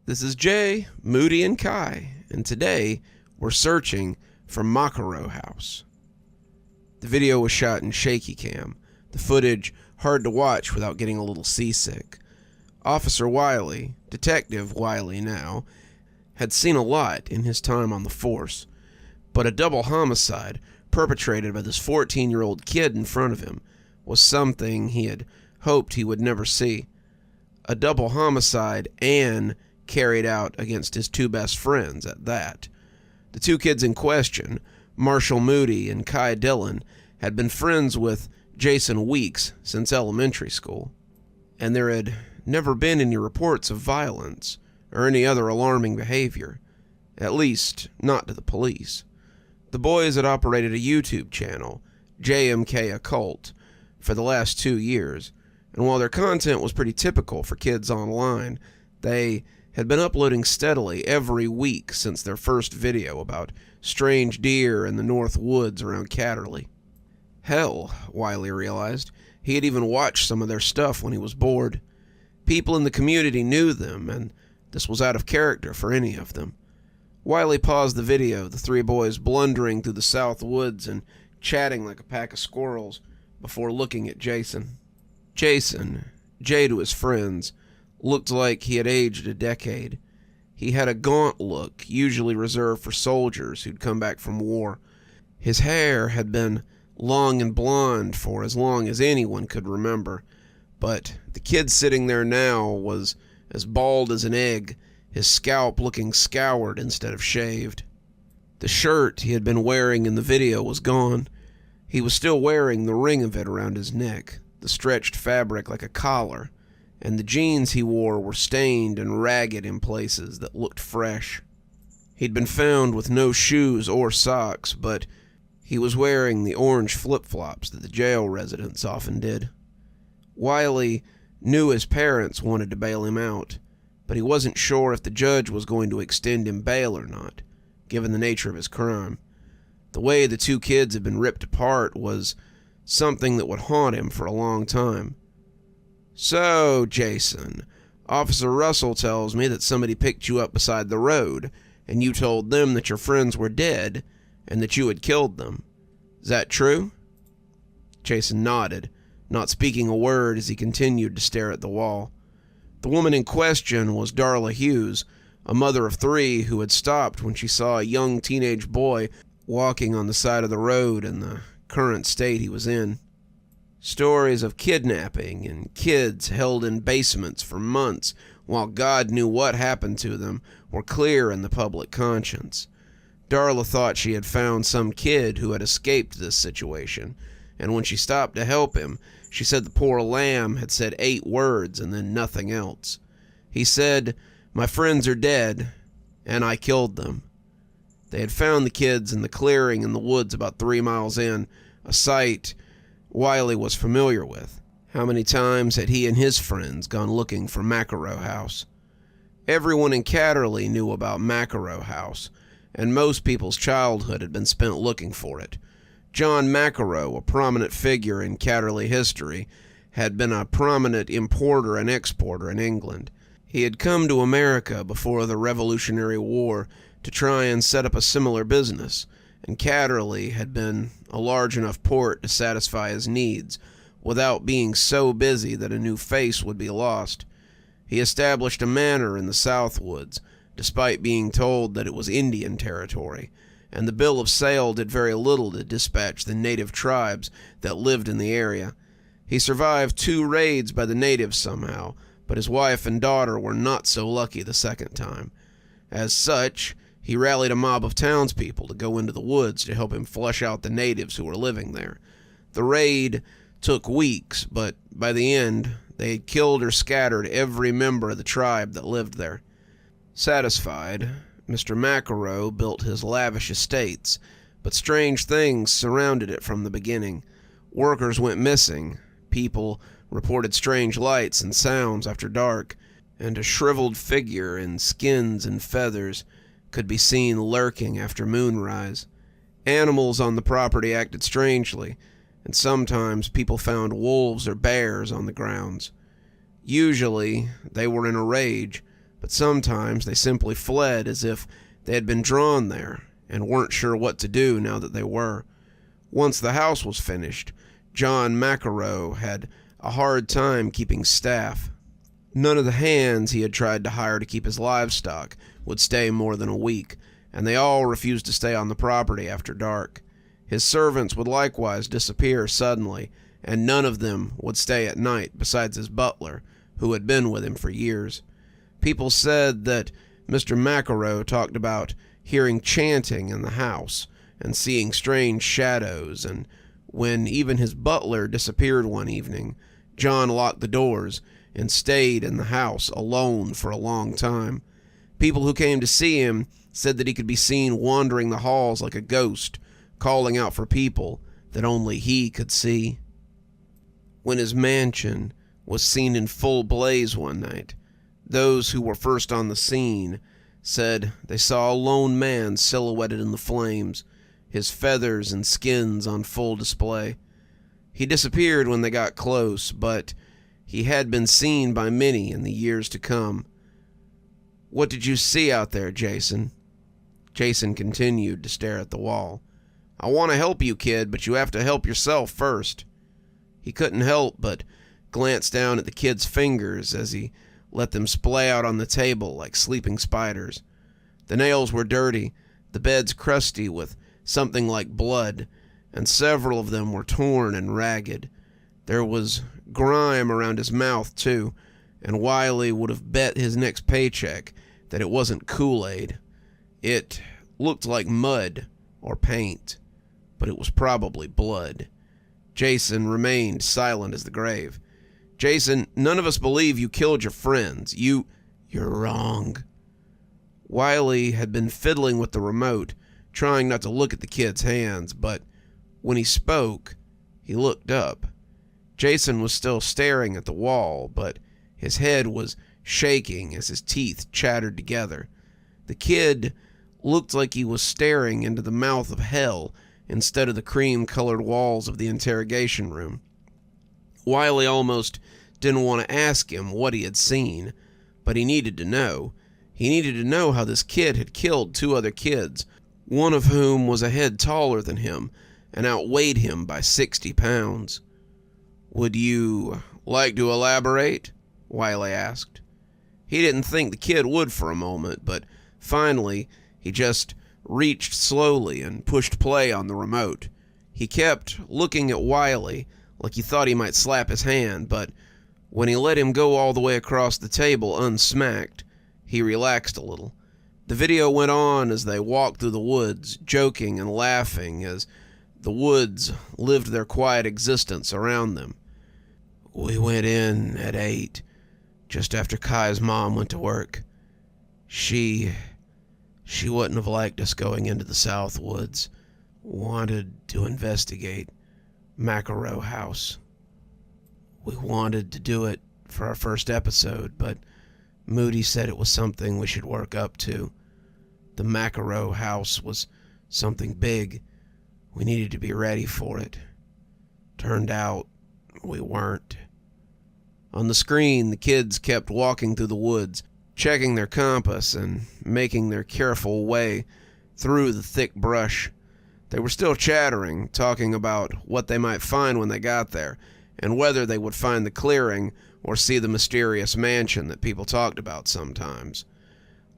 This is Jay, Moody, and Kai, and today we're searching for Macaro House. The video was shot in shaky cam, the footage hard to watch without getting a little seasick. Officer Wiley, Detective Wiley now, had seen a lot in his time on the force, but a double homicide perpetrated by this 14-year-old kid in front of him was something he had hoped he would never see. A double homicide and carried out against his two best friends at that. The two kids in question, Marshall Moody and Kai Dillon, had been friends with Jason Weeks since elementary school, and there had never been any reports of violence or any other alarming behavior, at least not to the police. The boys had operated a YouTube channel, JMK Occult, for the last 2 years, and while their content was pretty typical for kids online, they had been uploading steadily every week since their first video about strange deer in the North Woods around Catterley. Hell, Wiley realized, he had even watched some of their stuff when he was bored. People in the community knew them, and this was out of character for any of them. Wiley paused the video, the three boys blundering through the South Woods and chatting like a pack of squirrels, before looking at Jason. Jason, Jay to his friends, looked like he had aged a decade. He had a gaunt look, usually reserved for soldiers who'd come back from war. His hair had been long and blonde for as long as anyone could remember, but the kid sitting there now was as bald as an egg, his scalp looking scoured instead of shaved. The shirt he had been wearing in the video was gone. He was still wearing the ring of it around his neck, the stretched fabric like a collar, and the jeans he wore were stained and ragged in places that looked fresh. He'd been found with no shoes or socks, but he was wearing the orange flip-flops that the jail residents often did. Wiley knew his parents wanted to bail him out, but he wasn't sure if the judge was going to extend him bail or not, given the nature of his crime. The way the two kids had been ripped apart was something that would haunt him for a long time. "So, Jason, Officer Russell tells me that somebody picked you up beside the road, and you told them that your friends were dead, and that you had killed them. Is that true?" Jason nodded, not speaking a word as he continued to stare at the wall. The woman in question was Darla Hughes, a mother of 3 who had stopped when she saw a young teenage boy walking on the side of the road in the current state he was in. Stories of kidnapping and kids held in basements for months while God knew what happened to them were clear in the public conscience. Darla thought she had found some kid who had escaped this situation, and when she stopped to help him, she said the poor lamb had said 8 words and then nothing else. He said, "My friends are dead, and I killed them." They had found the kids in the clearing in the woods about 3 miles in, a site Wiley was familiar with. How many times had he and his friends gone looking for Macaro House? Everyone in Catterley knew about Macaro House, and most people's childhood had been spent looking for it. John Macaro, a prominent figure in Catterley history, had been a prominent importer and exporter in England. He had come to America before the Revolutionary War to try and set up a similar business, and Catterley had been a large enough port to satisfy his needs without being so busy that a new face would be lost. He established a manor in the South Woods, despite being told that it was Indian territory, and the bill of sale did very little to dispatch the native tribes that lived in the area. He survived 2 raids by the natives somehow, but his wife and daughter were not so lucky the second time. As such, he rallied a mob of townspeople to go into the woods to help him flush out the natives who were living there. The raid took weeks, but by the end, they had killed or scattered every member of the tribe that lived there. Satisfied, Mr. Macaro built his lavish estates, but strange things surrounded it from the beginning. Workers went missing, people reported strange lights and sounds after dark, and a shriveled figure in skins and feathers could be seen lurking after moonrise. Animals on the property acted strangely, and sometimes people found wolves or bears on the grounds. Usually, they were in a rage, but sometimes they simply fled as if they had been drawn there and weren't sure what to do now that they were. Once the house was finished, John Macaro had a hard time keeping staff. None of the hands he had tried to hire to keep his livestock would stay more than a week, and they all refused to stay on the property after dark. His servants would likewise disappear suddenly, and none of them would stay at night besides his butler, who had been with him for years. People said that Mr. Macaro talked about hearing chanting in the house and seeing strange shadows, and when even his butler disappeared one evening, John locked the doors and stayed in the house alone for a long time. People who came to see him said that he could be seen wandering the halls like a ghost, calling out for people that only he could see. When his mansion was seen in full blaze one night, those who were first on the scene said they saw a lone man silhouetted in the flames, his feathers and skins on full display. He disappeared when they got close, but he had been seen by many in the years to come. "What did you see out there, Jason?" Jason continued to stare at the wall. "I want to help you, kid, but you have to help yourself first." He couldn't help but glance down at the kid's fingers as he let them splay out on the table like sleeping spiders. The nails were dirty, the beds crusty with something like blood, and several of them were torn and ragged. There was grime around his mouth, too, and Wiley would have bet his next paycheck that it wasn't Kool-Aid. It looked like mud or paint, but it was probably blood. Jason remained silent as the grave. "Jason, none of us believe you killed your friends. You're wrong." Wiley had been fiddling with the remote, trying not to look at the kid's hands, but when he spoke, he looked up. Jason was still staring at the wall, but his head was shaking as his teeth chattered together. The kid looked like he was staring into the mouth of hell instead of the cream-colored walls of the interrogation room. Wiley almost didn't want to ask him what he had seen, but he needed to know. He needed to know how this kid had killed two other kids, one of whom was a head taller than him and outweighed him by 60 pounds. "Would you like to elaborate?" Wiley asked. He didn't think the kid would for a moment, but finally he just reached slowly and pushed play on the remote. He kept looking at Wiley like he thought he might slap his hand, but when he let him go all the way across the table unsmacked, he relaxed a little. The video went on as they walked through the woods, joking and laughing as the woods lived their quiet existence around them. "We went in at 8, just after Kai's mom went to work. She wouldn't have liked us going into the South Woods. Wanted to investigate Macaro House. We wanted to do it for our first episode, but Moody said it was something we should work up to. The Macaro House was something big. We needed to be ready for it. Turned out we weren't." On the screen, the kids kept walking through the woods, checking their compass and making their careful way through the thick brush. They were still chattering, talking about what they might find when they got there, and whether they would find the clearing or see the mysterious mansion that people talked about sometimes.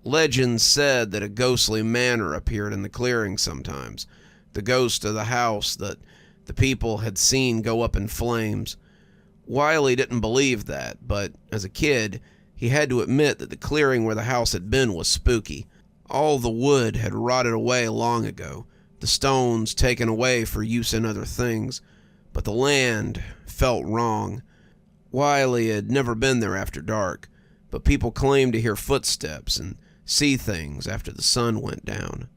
Legends said that a ghostly manor appeared in the clearing sometimes, the ghost of the house that the people had seen go up in flames. Wiley didn't believe that, but as a kid, he had to admit that the clearing where the house had been was spooky. All the wood had rotted away long ago, the stones taken away for use in other things, but the land felt wrong. Wiley had never been there after dark, but people claimed to hear footsteps and see things after the sun went down.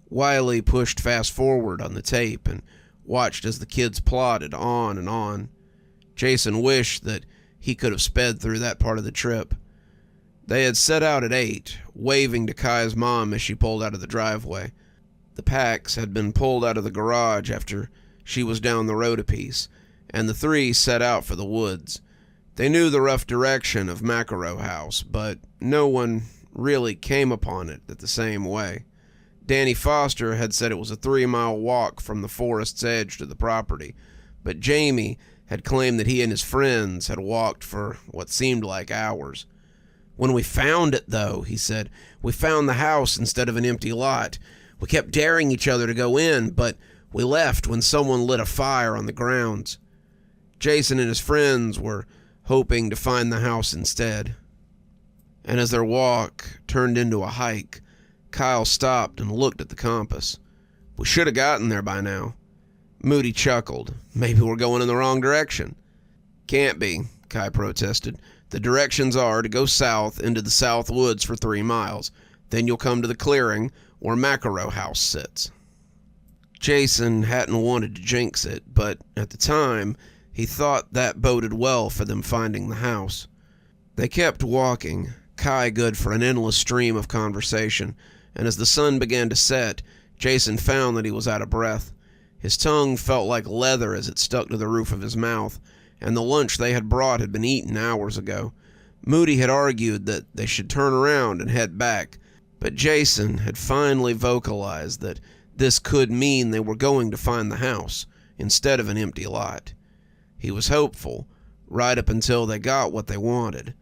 Wiley pushed fast forward on the tape and watched as the kids plodded on and on. Jason wished that he could have sped through that part of the trip. They had set out at 8, waving to Kai's mom as she pulled out of the driveway. The packs had been pulled out of the garage after she was down the road a piece, and the three set out for the woods. They knew the rough direction of Macaro House, but no one really came upon it the same way. Danny Foster had said it was a 3-mile walk from the forest's edge to the property, but Jamie had claimed that he and his friends had walked for what seemed like hours. "When we found it, though," he said, "we found the house instead of an empty lot. We kept daring each other to go in, but we left when someone lit a fire on the grounds." Jason and his friends were hoping to find the house instead. And as their walk turned into a hike, Kyle stopped and looked at the compass. "We should have gotten there by now." Moody chuckled. "Maybe we're going in the wrong direction." "Can't be," Kai protested. "The directions are to go south into the south woods for 3 miles. Then you'll come to the clearing where Macaro House sits." Jason hadn't wanted to jinx it, but at the time, he thought that boded well for them finding the house. They kept walking, Kai good for an endless stream of conversation, and as the sun began to set, Jason found that he was out of breath. His tongue felt like leather as it stuck to the roof of his mouth, and the lunch they had brought had been eaten hours ago. Moody had argued that they should turn around and head back, but Jason had finally vocalized that this could mean they were going to find the house instead of an empty lot. He was hopeful, right up until they got what they wanted.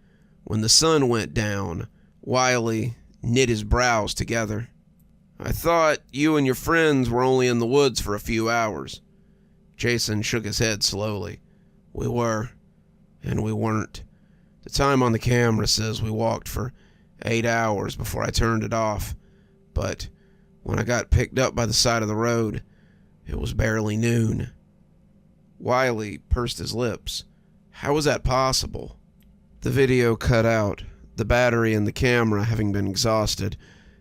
When the sun went down, Wiley knit his brows together. "I thought you and your friends were only in the woods for a few hours." Jason shook his head slowly. "We were, and we weren't. The time on the camera says we walked for 8 hours before I turned it off, but when I got picked up by the side of the road, it was barely noon." Wiley pursed his lips. How was that possible? The video cut out, the battery in the camera having been exhausted,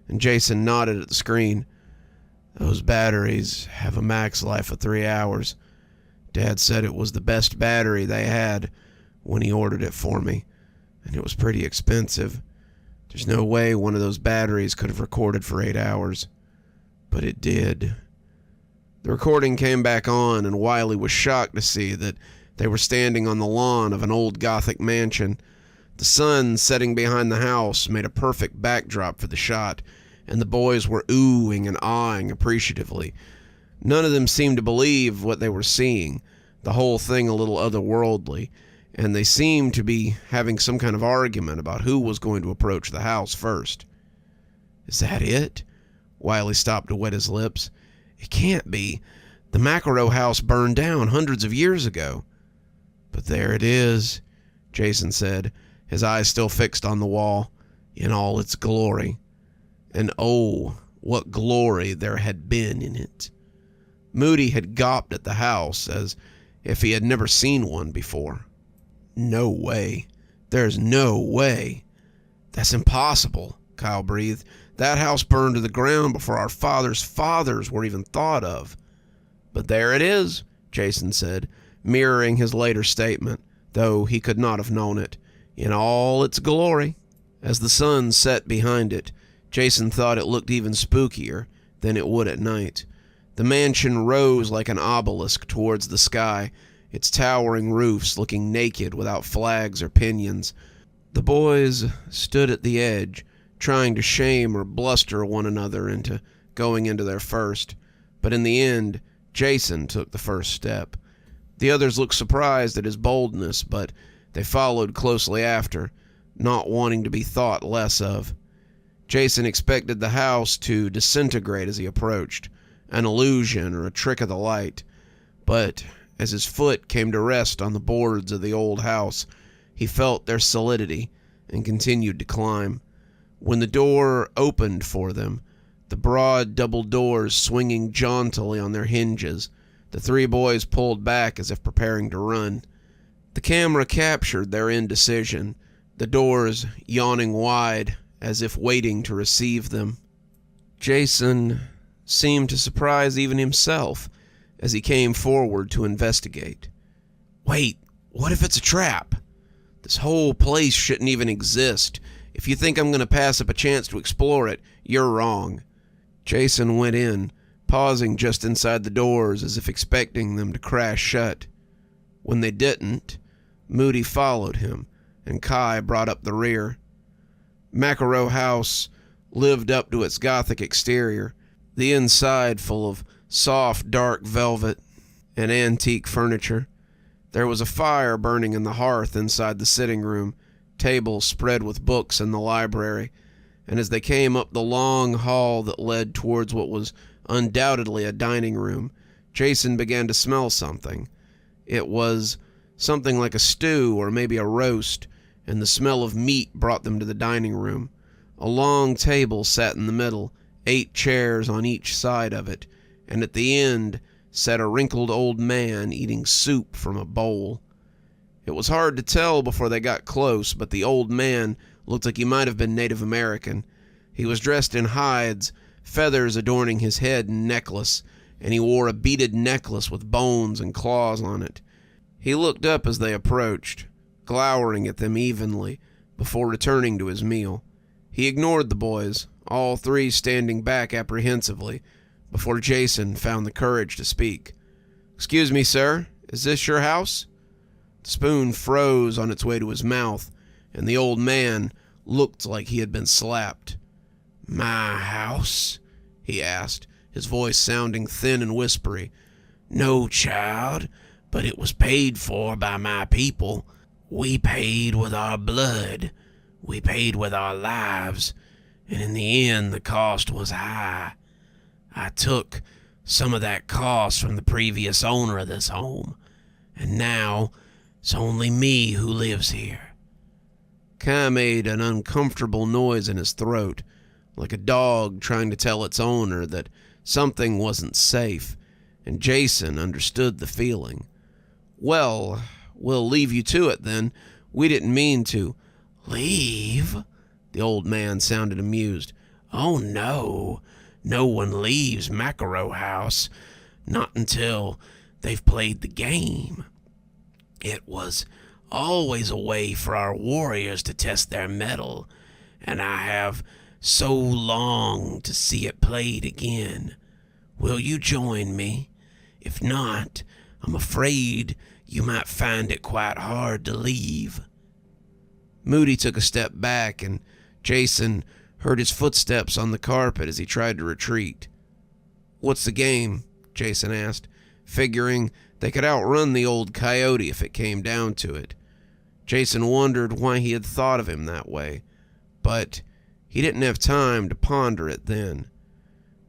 and Jason nodded at the screen. "Those batteries have a max life of 3 hours. Dad said it was the best battery they had when he ordered it for me, and it was pretty expensive. There's no way one of those batteries could have recorded for 8 hours, but it did." The recording came back on, and Wiley was shocked to see that they were standing on the lawn of an old Gothic mansion. The sun setting behind the house made a perfect backdrop for the shot, and the boys were oohing and aahing appreciatively. None of them seemed to believe what they were seeing, the whole thing a little otherworldly, and they seemed to be having some kind of argument about who was going to approach the house first. "Is that it?" Wiley stopped to wet his lips. "It can't be. The Macaro house burned down hundreds of years ago." "But there it is," Jason said, his eyes still fixed on the wall, "in all its glory." And oh, what glory there had been in it. Moody had gawped at the house as if he had never seen one before. "No way. There's no way." "That's impossible," Kyle breathed. "That house burned to the ground before our fathers' fathers were even thought of." "But there it is," Jason said, mirroring his later statement, though he could not have known it, "in all its glory." As the sun set behind it, Jason thought it looked even spookier than it would at night. The mansion rose like an obelisk towards the sky, its towering roofs looking naked without flags or pinions. The boys stood at the edge, trying to shame or bluster one another into going into there first, but in the end, Jason took the first step. The others looked surprised at his boldness, but they followed closely after, not wanting to be thought less of. Jason expected the house to disintegrate as he approached, an illusion or a trick of the light, but as his foot came to rest on the boards of the old house, he felt their solidity and continued to climb. When the door opened for them, the broad double doors swinging jauntily on their hinges, the 3 boys pulled back as if preparing to run. The camera captured their indecision, the doors yawning wide as if waiting to receive them. Jason seemed to surprise even himself as he came forward to investigate. "Wait, what if it's a trap? This whole place shouldn't even exist. If you think I'm going to pass up a chance to explore it, you're wrong." Jason went in, pausing just inside the doors as if expecting them to crash shut. When they didn't, Moody followed him, and Kai brought up the rear. Macaro House lived up to its gothic exterior, the inside full of soft, dark velvet and antique furniture. There was a fire burning in the hearth inside the sitting room, tables spread with books in the library, and as they came up the long hall that led towards what was undoubtedly a dining room, Jason began to smell something. It was something like a stew or maybe a roast, and the smell of meat brought them to the dining room. A long table sat in the middle, 8 chairs on each side of it, and at the end sat a wrinkled old man eating soup from a bowl. It was hard to tell before they got close, but the old man looked like he might have been Native American. He was dressed in hides, feathers adorning his head and necklace, and he wore a beaded necklace with bones and claws on it. He looked up as they approached, glowering at them evenly, before returning to his meal. He ignored the boys, all 3 standing back apprehensively, before Jason found the courage to speak. "Excuse me, sir, is this your house?" The spoon froze on its way to his mouth, and the old man looked like he had been slapped. "My house?" he asked, his voice sounding thin and whispery. "No, child, but it was paid for by my people. We paid with our blood. We paid with our lives, and in the end the cost was high. I took some of that cost from the previous owner of this home, and now it's only me who lives here." Kai made an uncomfortable noise in his throat, like a dog trying to tell its owner that something wasn't safe, and Jason understood the feeling. "Well, we'll leave you to it then. We didn't mean to." "Leave?" The old man sounded amused. "Oh, no. No one leaves Macaro House. Not until they've played the game. It was always a way for our warriors to test their mettle, and I have so longed to see it played again. Will you join me? If not, I'm afraid you might find it quite hard to leave." Moody took a step back, and Jason heard his footsteps on the carpet as he tried to retreat. "What's the game?" Jason asked, figuring they could outrun the old coyote if it came down to it. Jason wondered why he had thought of him that way, but he didn't have time to ponder it then.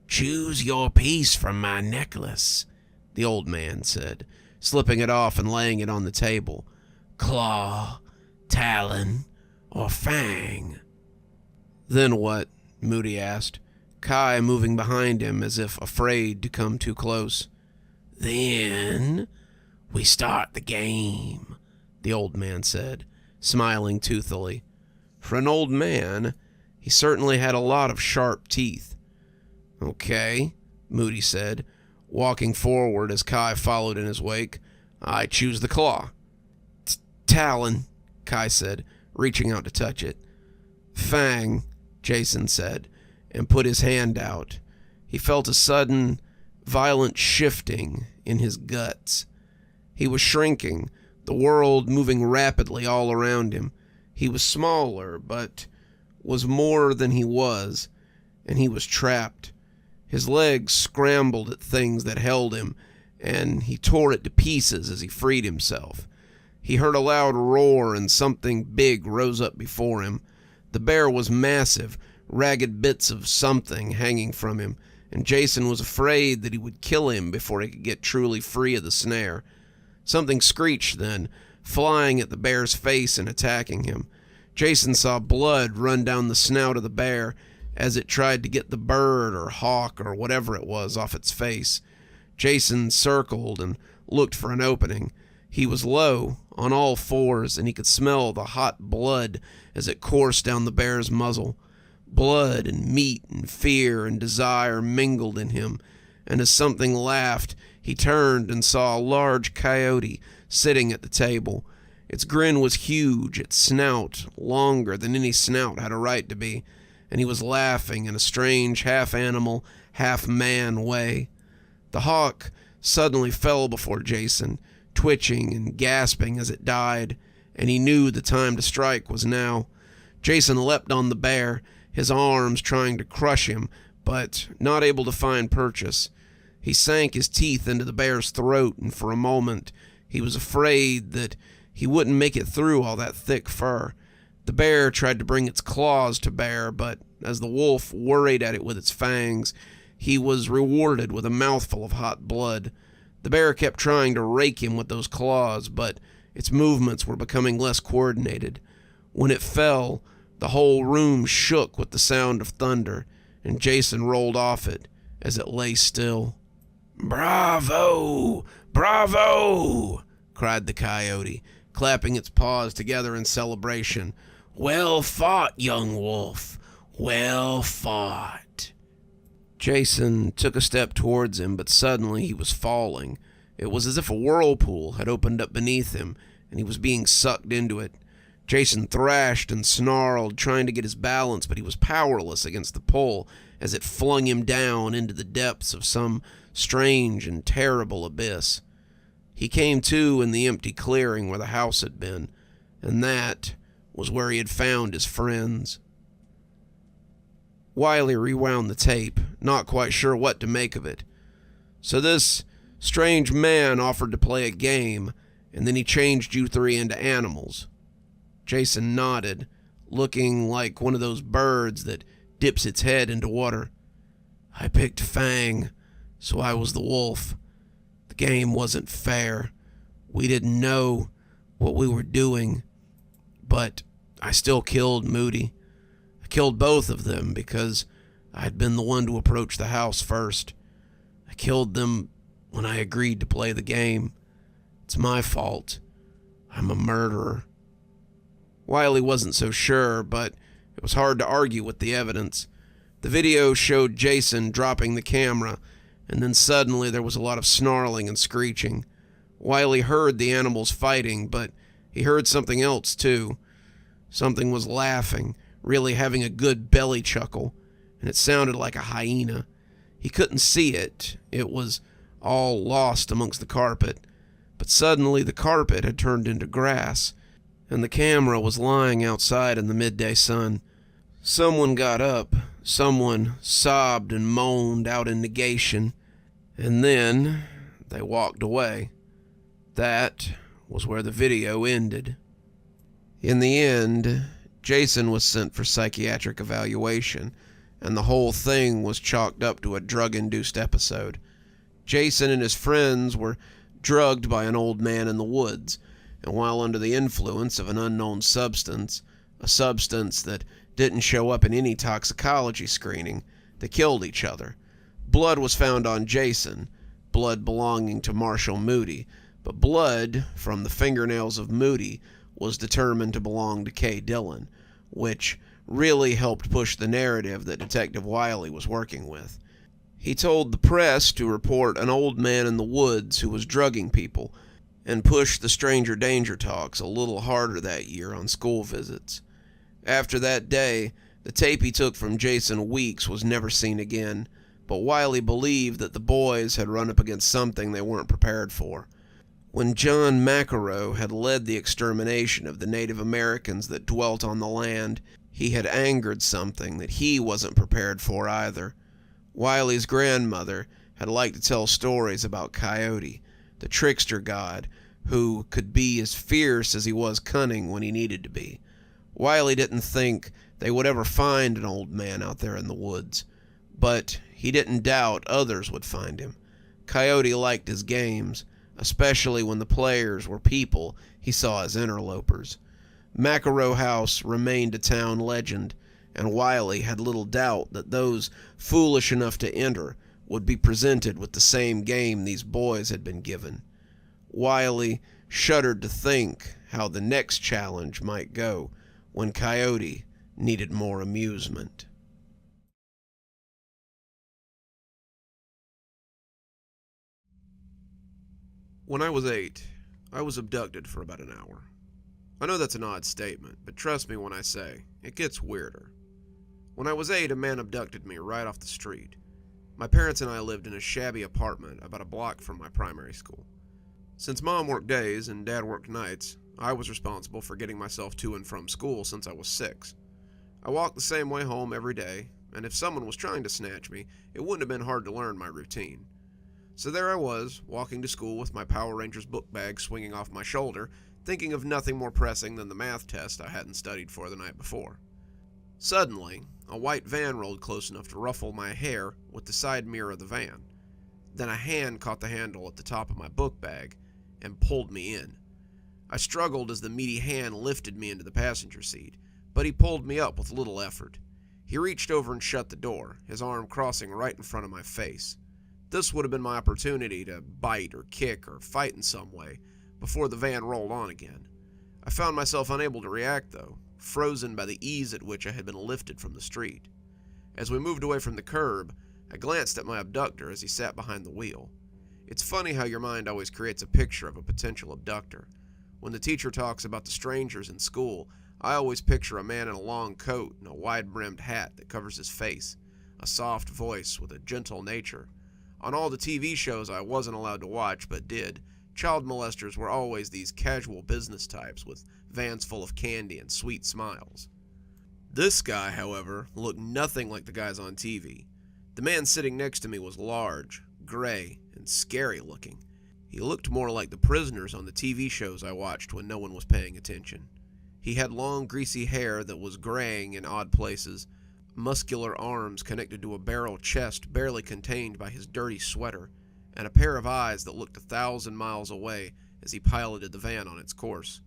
"Choose your piece from my necklace," the old man said, slipping it off and laying it on the table. "Claw, talon, or fang." "Then what?" Moody asked, Kai moving behind him as if afraid to come too close. "Then we start the game," the old man said, smiling toothily. For an old man, he certainly had a lot of sharp teeth. "Okay," Moody said, walking forward as Kai followed in his wake. "I choose the claw." "Talon," Kai said, reaching out to touch it. "Fang," Jason said, and put his hand out. He felt a sudden, violent shifting in his guts. He was shrinking, the world moving rapidly all around him. He was smaller, but was more than he was, and he was trapped. His legs scrambled at things that held him, and he tore it to pieces as he freed himself. He heard a loud roar, and something big rose up before him. The bear was massive, ragged bits of something hanging from him, and Jason was afraid that he would kill him before he could get truly free of the snare. Something screeched then, flying at the bear's face and attacking him. Jason saw blood run down the snout of the bear as it tried to get the bird or hawk or whatever it was off its face. Jason circled and looked for an opening. He was low, on all fours, and he could smell the hot blood as it coursed down the bear's muzzle. Blood and meat and fear and desire mingled in him, and as something laughed, he turned and saw a large coyote sitting at the table. Its grin was huge, its snout longer than any snout had a right to be, and he was laughing in a strange half-animal, half-man way. The hawk suddenly fell before Jason, twitching and gasping as it died. and he knew the time to strike was now. Jason leapt on the bear, his arms trying to crush him, but not able to find purchase. He sank his teeth into the bear's throat, and for a moment he was afraid that he wouldn't make it through all that thick fur. The bear tried to bring its claws to bear, but as the wolf worried at it with its fangs, he was rewarded with a mouthful of hot blood. The bear kept trying to rake him with those claws, but its movements were becoming less coordinated. When it fell, the whole room shook with the sound of thunder, and Jason rolled off it as it lay still. "Bravo! Bravo!" cried the coyote, clapping its paws together in celebration. "Well fought, young wolf. Well fought." Jason took a step towards him, but suddenly he was falling. It was as if a whirlpool had opened up beneath him, and he was being sucked into it. Jason thrashed and snarled, trying to get his balance, but he was powerless against the pull as it flung him down into the depths of some strange and terrible abyss. He came to in the empty clearing where the house had been, and that was where he had found his friends. Wiley rewound the tape, not quite sure what to make of it. So this strange man offered to play a game, and then he changed you three into animals. Jason nodded, looking like one of those birds that dips its head into water. "I picked Fang, so I was the wolf. The game wasn't fair. We didn't know what we were doing, but I still killed Moody. I killed both of them because I'd been the one to approach the house first. I killed them when I agreed to play the game. It's my fault. I'm a murderer." Wiley wasn't so sure, but it was hard to argue with the evidence. The video showed Jason dropping the camera, and then suddenly there was a lot of snarling and screeching. Wiley heard the animals fighting, but he heard something else too. Something was laughing, really having a good belly chuckle, and it sounded like a hyena. He couldn't see it. It was all lost amongst the carpet. But suddenly the carpet had turned into grass, and the camera was lying outside in the midday sun. Someone got up. Someone sobbed and moaned out in negation, and then they walked away. That was where the video ended. In the end, Jason was sent for psychiatric evaluation, and the whole thing was chalked up to a drug-induced episode. Jason and his friends were drugged by an old man in the woods, and while under the influence of an unknown substance, a substance that didn't show up in any toxicology screening, they killed each other. Blood was found on Jason, blood belonging to Marshall Moody, but blood from the fingernails of Moody was determined to belong to Kay Dillon, which really helped push the narrative that Detective Wiley was working with. He told the press to report an old man in the woods who was drugging people, and pushed the stranger danger talks a little harder that year on school visits. After that day, the tape he took from Jason Weeks was never seen again, but Wiley believed that the boys had run up against something they weren't prepared for. When John Macaro had led the extermination of the Native Americans that dwelt on the land, he had angered something that he wasn't prepared for either. Wiley's grandmother had liked to tell stories about Coyote, the trickster god, who could be as fierce as he was cunning when he needed to be. Wiley didn't think they would ever find an old man out there in the woods, but he didn't doubt others would find him. Coyote liked his games, especially when the players were people he saw as interlopers. Macaro House remained a town legend, and Wiley had little doubt that those foolish enough to enter would be presented with the same game these boys had been given. Wiley shuddered to think how the next challenge might go when Coyote needed more amusement. When I was 8, I was abducted for about an hour. I know that's an odd statement, but trust me when I say, it gets weirder. When I was 8, a man abducted me right off the street. My parents and I lived in a shabby apartment about a block from my primary school. Since Mom worked days and Dad worked nights, I was responsible for getting myself to and from school since I was 6. I walked the same way home every day, and if someone was trying to snatch me, it wouldn't have been hard to learn my routine. So there I was, walking to school with my Power Rangers book bag swinging off my shoulder, thinking of nothing more pressing than the math test I hadn't studied for the night before. Suddenly, a white van rolled close enough to ruffle my hair with the side mirror of the van. Then a hand caught the handle at the top of my book bag and pulled me in. I struggled as the meaty hand lifted me into the passenger seat, but he pulled me up with little effort. He reached over and shut the door, his arm crossing right in front of my face. This would have been my opportunity to bite or kick or fight in some way before the van rolled on again. I found myself unable to react, though, frozen by the ease at which I had been lifted from the street. As we moved away from the curb, I glanced at my abductor as he sat behind the wheel. It's funny how your mind always creates a picture of a potential abductor. When the teacher talks about the strangers in school, I always picture a man in a long coat and a wide-brimmed hat that covers his face, a soft voice with a gentle nature. On all the TV shows I wasn't allowed to watch but did, child molesters were always these casual business types with vans full of candy and sweet smiles. This guy, however, looked nothing like the guys on TV. The man sitting next to me was large, gray, and scary looking. He looked more like the prisoners on the TV shows I watched when no one was paying attention. He had long, greasy hair that was graying in odd places, muscular arms connected to a barrel chest barely contained by his dirty sweater, and a pair of eyes that looked 1,000 miles away as he piloted the van on its course.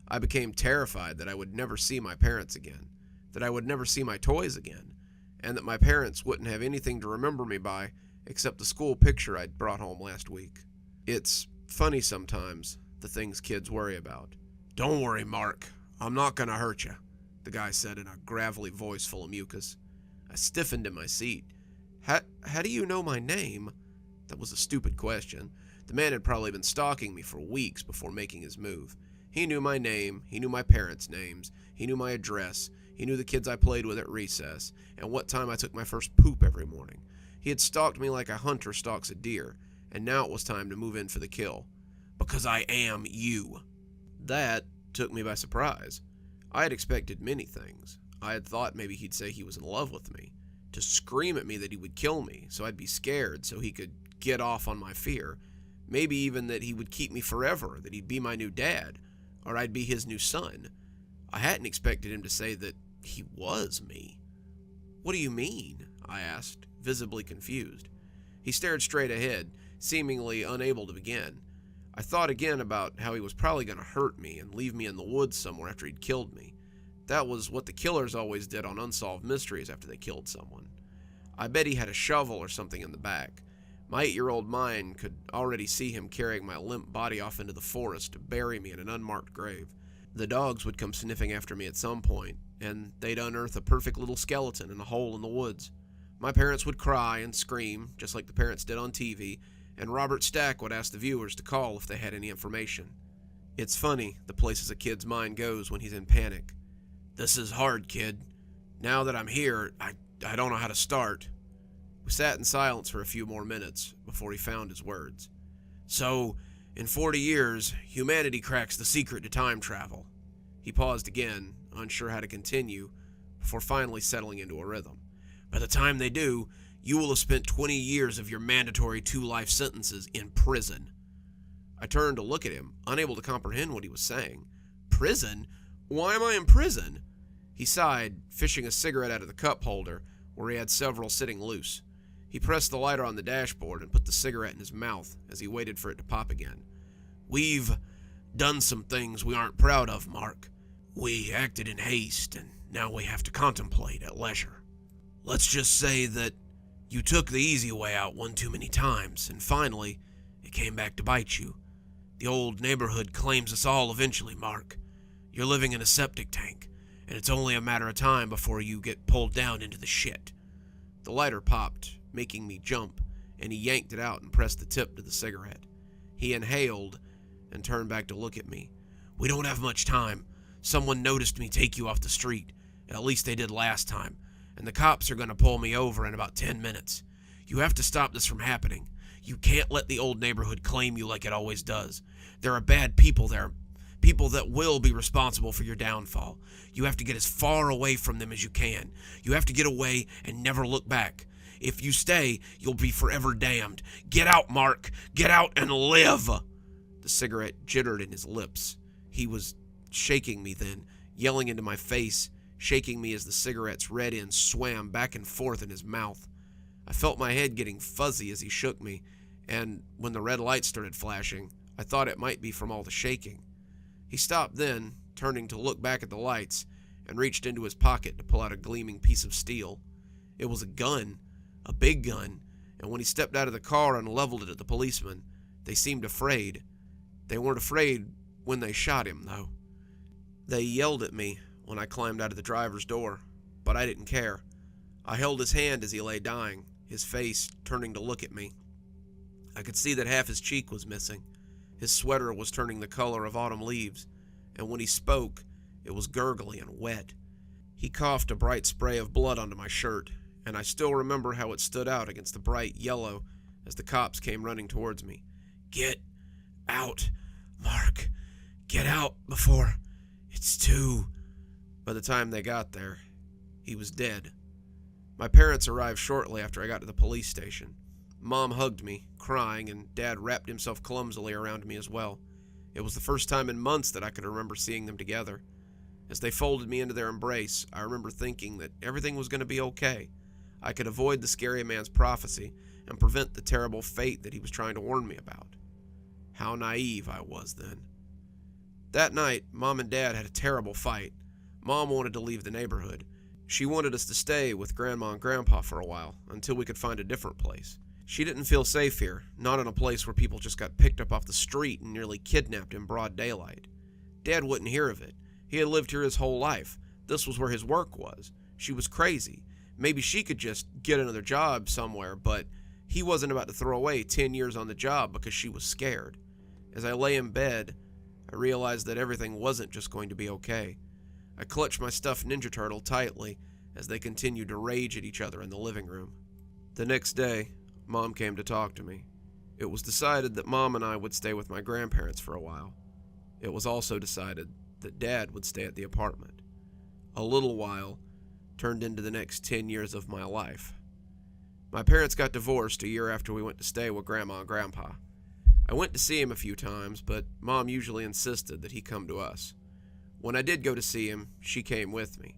I became terrified that I would never see my parents again, that I would never see my toys again, and that my parents wouldn't have anything to remember me by except the school picture I'd brought home last week. It's funny sometimes, the things kids worry about. "Don't worry, Mark. I'm not gonna hurt you," the guy said in a gravelly voice full of mucus. I stiffened in my seat. How do you know my name?" That was a stupid question. The man had probably been stalking me for weeks before making his move. He knew my name, he knew my parents' names, he knew my address, he knew the kids I played with at recess, and what time I took my first poop every morning. He had stalked me like a hunter stalks a deer, and now it was time to move in for the kill. "Because I am you." That took me by surprise. I had expected many things. I had thought maybe he'd say he was in love with me, to scream at me that he would kill me so I'd be scared so he could get off on my fear, maybe even that he would keep me forever, that he'd be my new dad, or I'd be his new son. I hadn't expected him to say that he was me. "What do you mean?" I asked, visibly confused. He stared straight ahead, seemingly unable to begin. I thought again about how he was probably going to hurt me and leave me in the woods somewhere after he'd killed me. That was what the killers always did on unsolved mysteries after they killed someone. I bet he had a shovel or something in the back. My 8-year-old mind could already see him carrying my limp body off into the forest to bury me in an unmarked grave. The dogs would come sniffing after me at some point, and they'd unearth a perfect little skeleton in a hole in the woods. My parents would cry and scream, just like the parents did on TV, and Robert Stack would ask the viewers to call if they had any information. It's funny, the places a kid's mind goes when he's in panic. "This is hard, kid. Now that I'm here, I don't know how to start." We sat in silence for a few more minutes before he found his words. "So, in 40 years, humanity cracks the secret to time travel." He paused again, unsure how to continue, before finally settling into a rhythm. "By the time they do, you will have spent 20 years of your mandatory 2 life sentences in prison." I turned to look at him, unable to comprehend what he was saying. "Prison? Why am I in prison?" He sighed, fishing a cigarette out of the cup holder, where he had several sitting loose. He pressed the lighter on the dashboard and put the cigarette in his mouth as he waited for it to pop again. "We've done some things we aren't proud of, Mark. We acted in haste, and now we have to contemplate at leisure. Let's just say that you took the easy way out one too many times, and finally, it came back to bite you. The old neighborhood claims us all eventually, Mark. You're living in a septic tank, and it's only a matter of time before you get pulled down into the shit." The lighter popped, making me jump, and he yanked it out and pressed the tip to the cigarette. He inhaled and turned back to look at me. "We don't have much time. Someone noticed me take you off the street. At least they did last time. And the cops are going to pull me over in about 10 minutes. You have to stop this from happening. You can't let the old neighborhood claim you like it always does. There are bad people there. People that will be responsible for your downfall. You have to get as far away from them as you can. You have to get away and never look back. If you stay, you'll be forever damned. Get out, Mark. Get out and live. The cigarette jittered in his lips. He was shaking me then, yelling into my face, shaking me as the cigarette's red end swam back and forth in his mouth. I felt my head getting fuzzy as he shook me, and when the red light started flashing, I thought it might be from all the shaking. He stopped then, turning to look back at the lights, and reached into his pocket to pull out a gleaming piece of steel. It was a gun, a big gun, and when he stepped out of the car and leveled it at the policemen, they seemed afraid. They weren't afraid when they shot him, though. They yelled at me when I climbed out of the driver's door, but I didn't care. I held his hand as he lay dying, his face turning to look at me. I could see that half his cheek was missing. His sweater was turning the color of autumn leaves, and when he spoke, it was gurgly and wet. He coughed a bright spray of blood onto my shirt, and I still remember how it stood out against the bright yellow as the cops came running towards me. "Get out, Mark. Get out before it's too..." By the time they got there, he was dead. My parents arrived shortly after I got to the police station. Mom hugged me, crying, and Dad wrapped himself clumsily around me as well. It was the first time in months that I could remember seeing them together. As they folded me into their embrace, I remember thinking that everything was going to be okay. I could avoid the scary man's prophecy and prevent the terrible fate that he was trying to warn me about. How naive I was then. That night, Mom and Dad had a terrible fight. Mom wanted to leave the neighborhood. She wanted us to stay with Grandma and Grandpa for a while, until we could find a different place. She didn't feel safe here, not in a place where people just got picked up off the street and nearly kidnapped in broad daylight. Dad wouldn't hear of it. He had lived here his whole life. This was where his work was. She was crazy. Maybe she could just get another job somewhere, but he wasn't about to throw away 10 years on the job because she was scared. As I lay in bed, I realized that everything wasn't just going to be okay. I clutched my stuffed Ninja Turtle tightly as they continued to rage at each other in the living room. The next day, Mom came to talk to me. It was decided that Mom and I would stay with my grandparents for a while. It was also decided that Dad would stay at the apartment. A little while turned into the next 10 years of my life. My parents got divorced a year after we went to stay with Grandma and Grandpa. I went to see him a few times, but Mom usually insisted that he come to us. When I did go to see him, she came with me.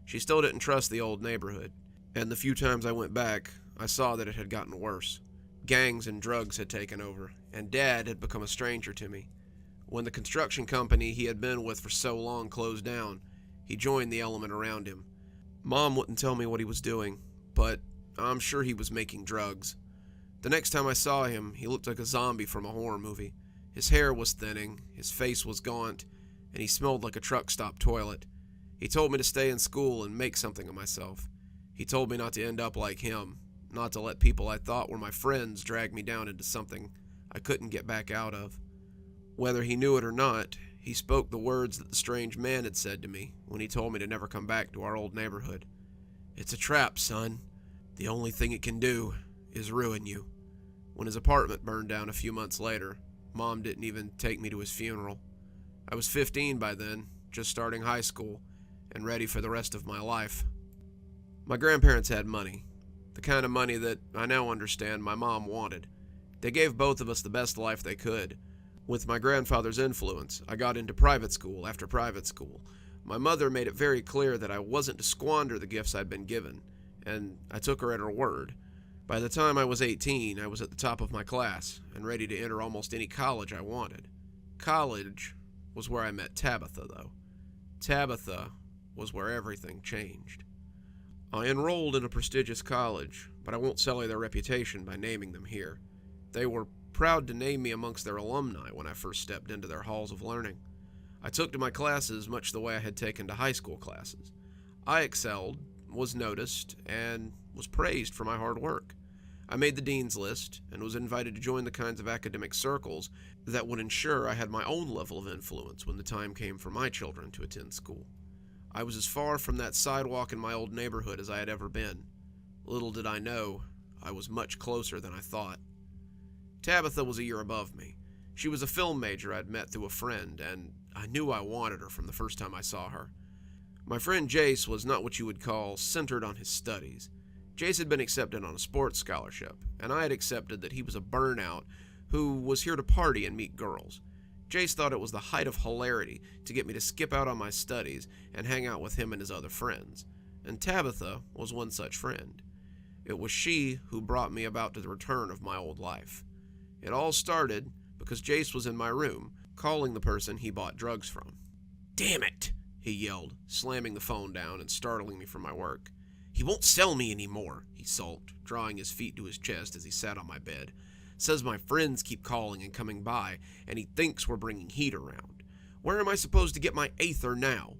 She still didn't trust the old neighborhood, and the few times I went back, I saw that it had gotten worse. Gangs and drugs had taken over, and Dad had become a stranger to me. When the construction company he had been with for so long closed down, he joined the element around him. Mom wouldn't tell me what he was doing, but I'm sure he was making drugs. The next time I saw him, he looked like a zombie from a horror movie. His hair was thinning, his face was gaunt, and he smelled like a truck stop toilet. He told me to stay in school and make something of myself. He told me not to end up like him, not to let people I thought were my friends drag me down into something I couldn't get back out of. Whether he knew it or not, he spoke the words that the strange man had said to me when he told me to never come back to our old neighborhood. "It's a trap, son. The only thing it can do is ruin you." When his apartment burned down a few months later, Mom didn't even take me to his funeral. I was 15 by then, just starting high school, and ready for the rest of my life. My grandparents had money, the kind of money that I now understand my mom wanted. They gave both of us the best life they could. With my grandfather's influence, I got into private school after private school. My mother made it very clear that I wasn't to squander the gifts I'd been given, and I took her at her word. By the time I was 18, I was at the top of my class and ready to enter almost any college I wanted. College was where I met Tabitha, though. Tabitha was where everything changed. I enrolled in a prestigious college, but I won't sully their reputation by naming them here. They were proud to name me amongst their alumni when I first stepped into their halls of learning. I took to my classes much the way I had taken to high school classes. I excelled, was noticed, and was praised for my hard work. I made the dean's list and was invited to join the kinds of academic circles that would ensure I had my own level of influence when the time came for my children to attend school. I was as far from that sidewalk in my old neighborhood as I had ever been. Little did I know, I was much closer than I thought. Tabitha was a year above me. She was a film major I'd met through a friend, and I knew I wanted her from the first time I saw her. My friend Jace was not what you would call centered on his studies. Jace had been accepted on a sports scholarship, and I had accepted that he was a burnout who was here to party and meet girls. Jace thought it was the height of hilarity to get me to skip out on my studies and hang out with him and his other friends, and Tabitha was one such friend. It was she who brought me about to the return of my old life. It all started because Jace was in my room, calling the person he bought drugs from. "Damn it!" he yelled, slamming the phone down and startling me from my work. "He won't sell me anymore," he sulked, drawing his feet to his chest as he sat on my bed. "Says my friends keep calling and coming by, and he thinks we're bringing heat around. Where am I supposed to get my Aether now?"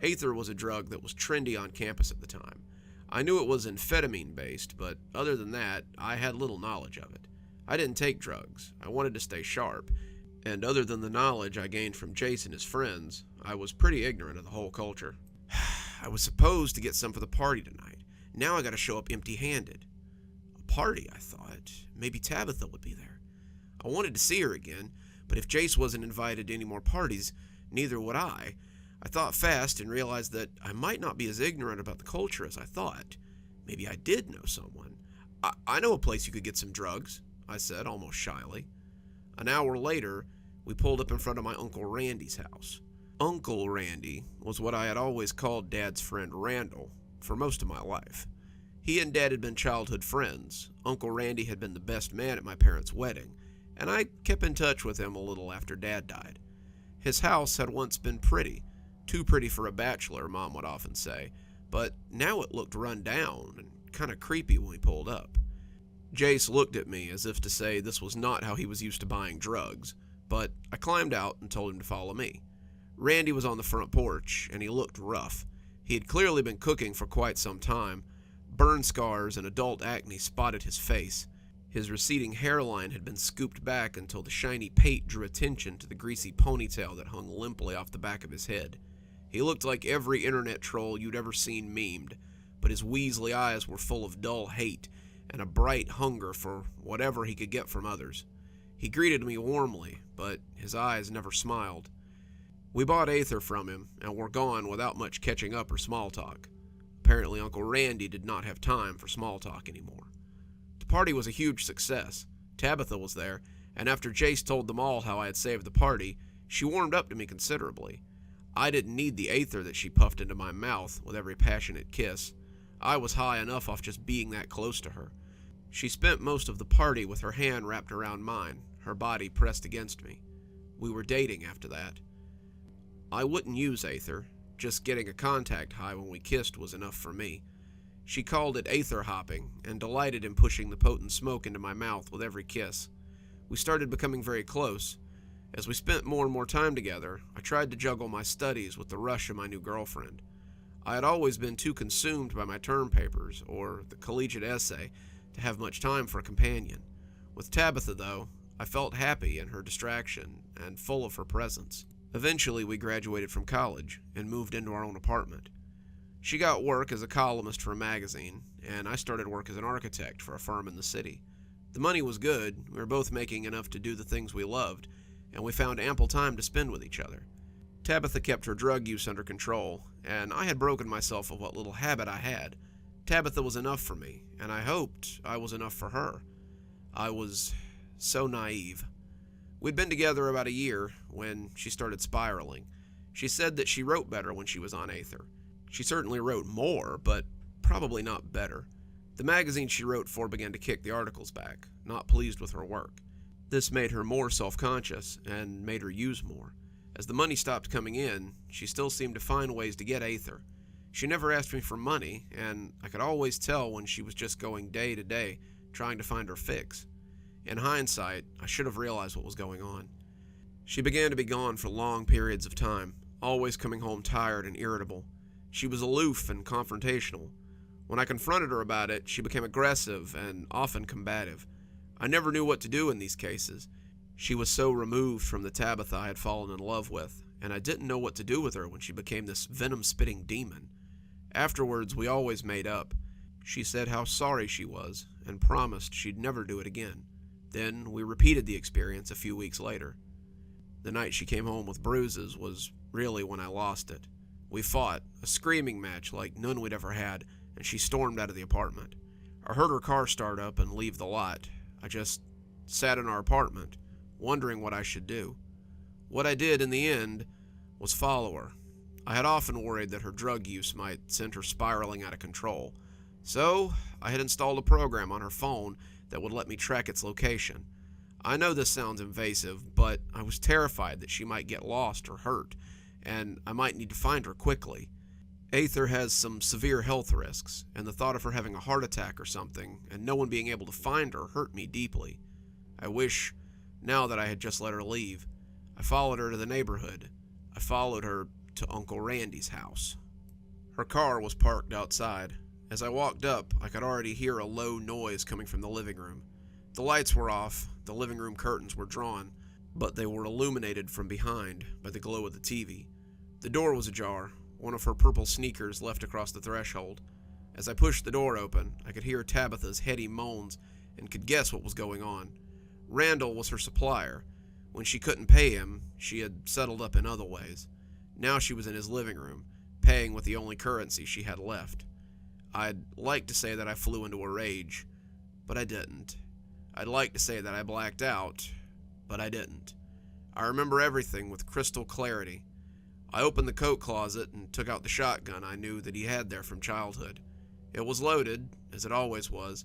Aether was a drug that was trendy on campus at the time. I knew it was amphetamine-based, but other than that, I had little knowledge of it. I didn't take drugs. I wanted to stay sharp, and other than the knowledge I gained from Jace and his friends, I was pretty ignorant of the whole culture. I was supposed to get some for the party tonight. Now I gotta show up empty-handed. A party, I thought. Maybe Tabitha would be there. I wanted to see her again, but if Jace wasn't invited to any more parties, neither would I. I thought fast and realized that I might not be as ignorant about the culture as I thought. Maybe I did know someone. I know a place you could get some drugs, I said, almost shyly. An hour later, we pulled up in front of my Uncle Randy's house. Uncle Randy was what I had always called Dad's friend Randall for most of my life. He and Dad had been childhood friends. Uncle Randy had been the best man at my parents' wedding, and I kept in touch with him a little after Dad died. His house had once been pretty, too pretty for a bachelor, Mom would often say, but now it looked run down and kind of creepy when we pulled up. Jace looked at me as if to say this was not how he was used to buying drugs, but I climbed out and told him to follow me. Randy was on the front porch, and he looked rough. He had clearly been cooking for quite some time. Burn scars and adult acne spotted his face. His receding hairline had been scooped back until the shiny pate drew attention to the greasy ponytail that hung limply off the back of his head. He looked like every internet troll you'd ever seen memed, but his Weasley eyes were full of dull hate and a bright hunger for whatever he could get from others. He greeted me warmly, but his eyes never smiled. We bought Aether from him, and were gone without much catching up or small talk. Apparently Uncle Randy did not have time for small talk anymore. The party was a huge success. Tabitha was there, and after Jace told them all how I had saved the party, she warmed up to me considerably. I didn't need the Aether that she puffed into my mouth with every passionate kiss. I was high enough off just being that close to her. She spent most of the party with her hand wrapped around mine, her body pressed against me. We were dating after that. I wouldn't use Aether. Just getting a contact high when we kissed was enough for me. She called it Aether hopping, and delighted in pushing the potent smoke into my mouth with every kiss. We started becoming very close. As we spent more and more time together, I tried to juggle my studies with the rush of my new girlfriend. I had always been too consumed by my term papers, or the collegiate essay, to have much time for a companion. With Tabitha, though, I felt happy in her distraction and full of her presence. Eventually, we graduated from college and moved into our own apartment. She got work as a columnist for a magazine, and I started work as an architect for a firm in the city. The money was good, we were both making enough to do the things we loved, and we found ample time to spend with each other. Tabitha kept her drug use under control, and I had broken myself of what little habit I had. Tabitha was enough for me, and I hoped I was enough for her. I was so naive. We'd been together about a year when she started spiraling. She said that she wrote better when she was on Aether. She certainly wrote more, but probably not better. The magazine she wrote for began to kick the articles back, not pleased with her work. This made her more self-conscious and made her use more. As the money stopped coming in, she still seemed to find ways to get Aether. She never asked me for money, and I could always tell when she was just going day to day, trying to find her fix. In hindsight, I should have realized what was going on. She began to be gone for long periods of time, always coming home tired and irritable. She was aloof and confrontational. When I confronted her about it, she became aggressive and often combative. I never knew what to do in these cases. She was so removed from the Tabitha I had fallen in love with, and I didn't know what to do with her when she became this venom-spitting demon. Afterwards, we always made up. She said how sorry she was, and promised she'd never do it again. Then we repeated the experience a few weeks later. The night she came home with bruises was really when I lost it. We fought, a screaming match like none we'd ever had, and she stormed out of the apartment. I heard her car start up and leave the lot. I just sat in our apartment, wondering what I should do. What I did in the end was follow her. I had often worried that her drug use might send her spiraling out of control, so I had installed a program on her phone that would let me track its location. I know this sounds invasive, but I was terrified that she might get lost or hurt, and I might need to find her quickly. Aether has some severe health risks, and the thought of her having a heart attack or something, and no one being able to find her, hurt me deeply. I wish, now that I had just let her leave. I followed her to the neighborhood. I followed her to Uncle Randy's house. Her car was parked outside. As I walked up, I could already hear a low noise coming from the living room. The lights were off, the living room curtains were drawn, but they were illuminated from behind by the glow of the TV. The door was ajar, one of her purple sneakers left across the threshold. As I pushed the door open, I could hear Tabitha's heady moans and could guess what was going on. Randall was her supplier. When she couldn't pay him, she had settled up in other ways. Now she was in his living room, paying with the only currency she had left. I'd like to say that I flew into a rage, but I didn't. I'd like to say that I blacked out, but I didn't. I remember everything with crystal clarity. I opened the coat closet and took out the shotgun I knew that he had there from childhood. It was loaded, as it always was,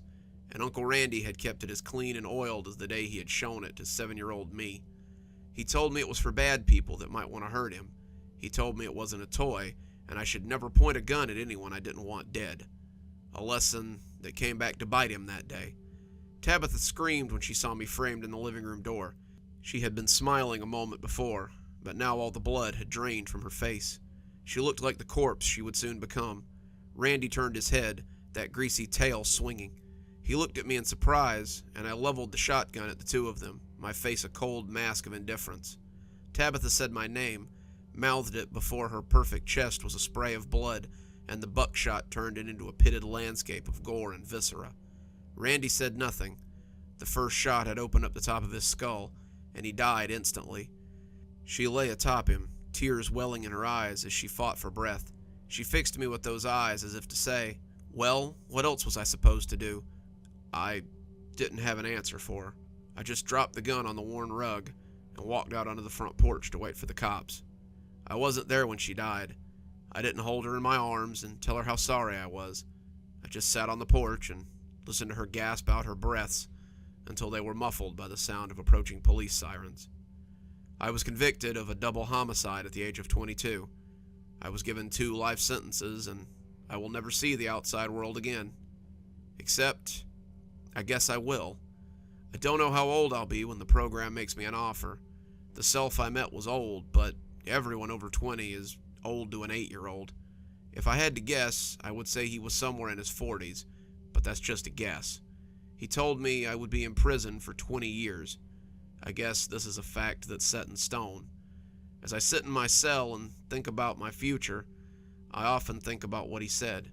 and Uncle Randy had kept it as clean and oiled as the day he had shown it to 7-year-old me. He told me it was for bad people that might want to hurt him. He told me it wasn't a toy, and I should never point a gun at anyone I didn't want dead. A lesson that came back to bite him that day. Tabitha screamed when she saw me framed in the living room door. She had been smiling a moment before, but now all the blood had drained from her face. She looked like the corpse she would soon become. Randy turned his head, that greasy tail swinging. He looked at me in surprise, and I leveled the shotgun at the two of them, my face a cold mask of indifference. Tabitha said my name, mouthed it before her perfect chest was a spray of blood, and the buckshot turned it into a pitted landscape of gore and viscera. Randy said nothing. The first shot had opened up the top of his skull, and he died instantly. She lay atop him, tears welling in her eyes as she fought for breath. She fixed me with those eyes as if to say, well, what else was I supposed to do? I didn't have an answer for her. I just dropped the gun on the worn rug and walked out onto the front porch to wait for the cops. I wasn't there when she died. I didn't hold her in my arms and tell her how sorry I was. I just sat on the porch and listened to her gasp out her breaths until they were muffled by the sound of approaching police sirens. I was convicted of a double homicide at the age of 22. I was given 2 life sentences, and I will never see the outside world again. Except, I guess I will. I don't know how old I'll be when the program makes me an offer. The self I met was old, but everyone over 20 is old to an 8-year-old. If I had to guess, I would say he was somewhere in his 40s, but that's just a guess. He told me I would be in prison for 20 years. I guess this is a fact that's set in stone. As I sit in my cell and think about my future, I often think about what he said.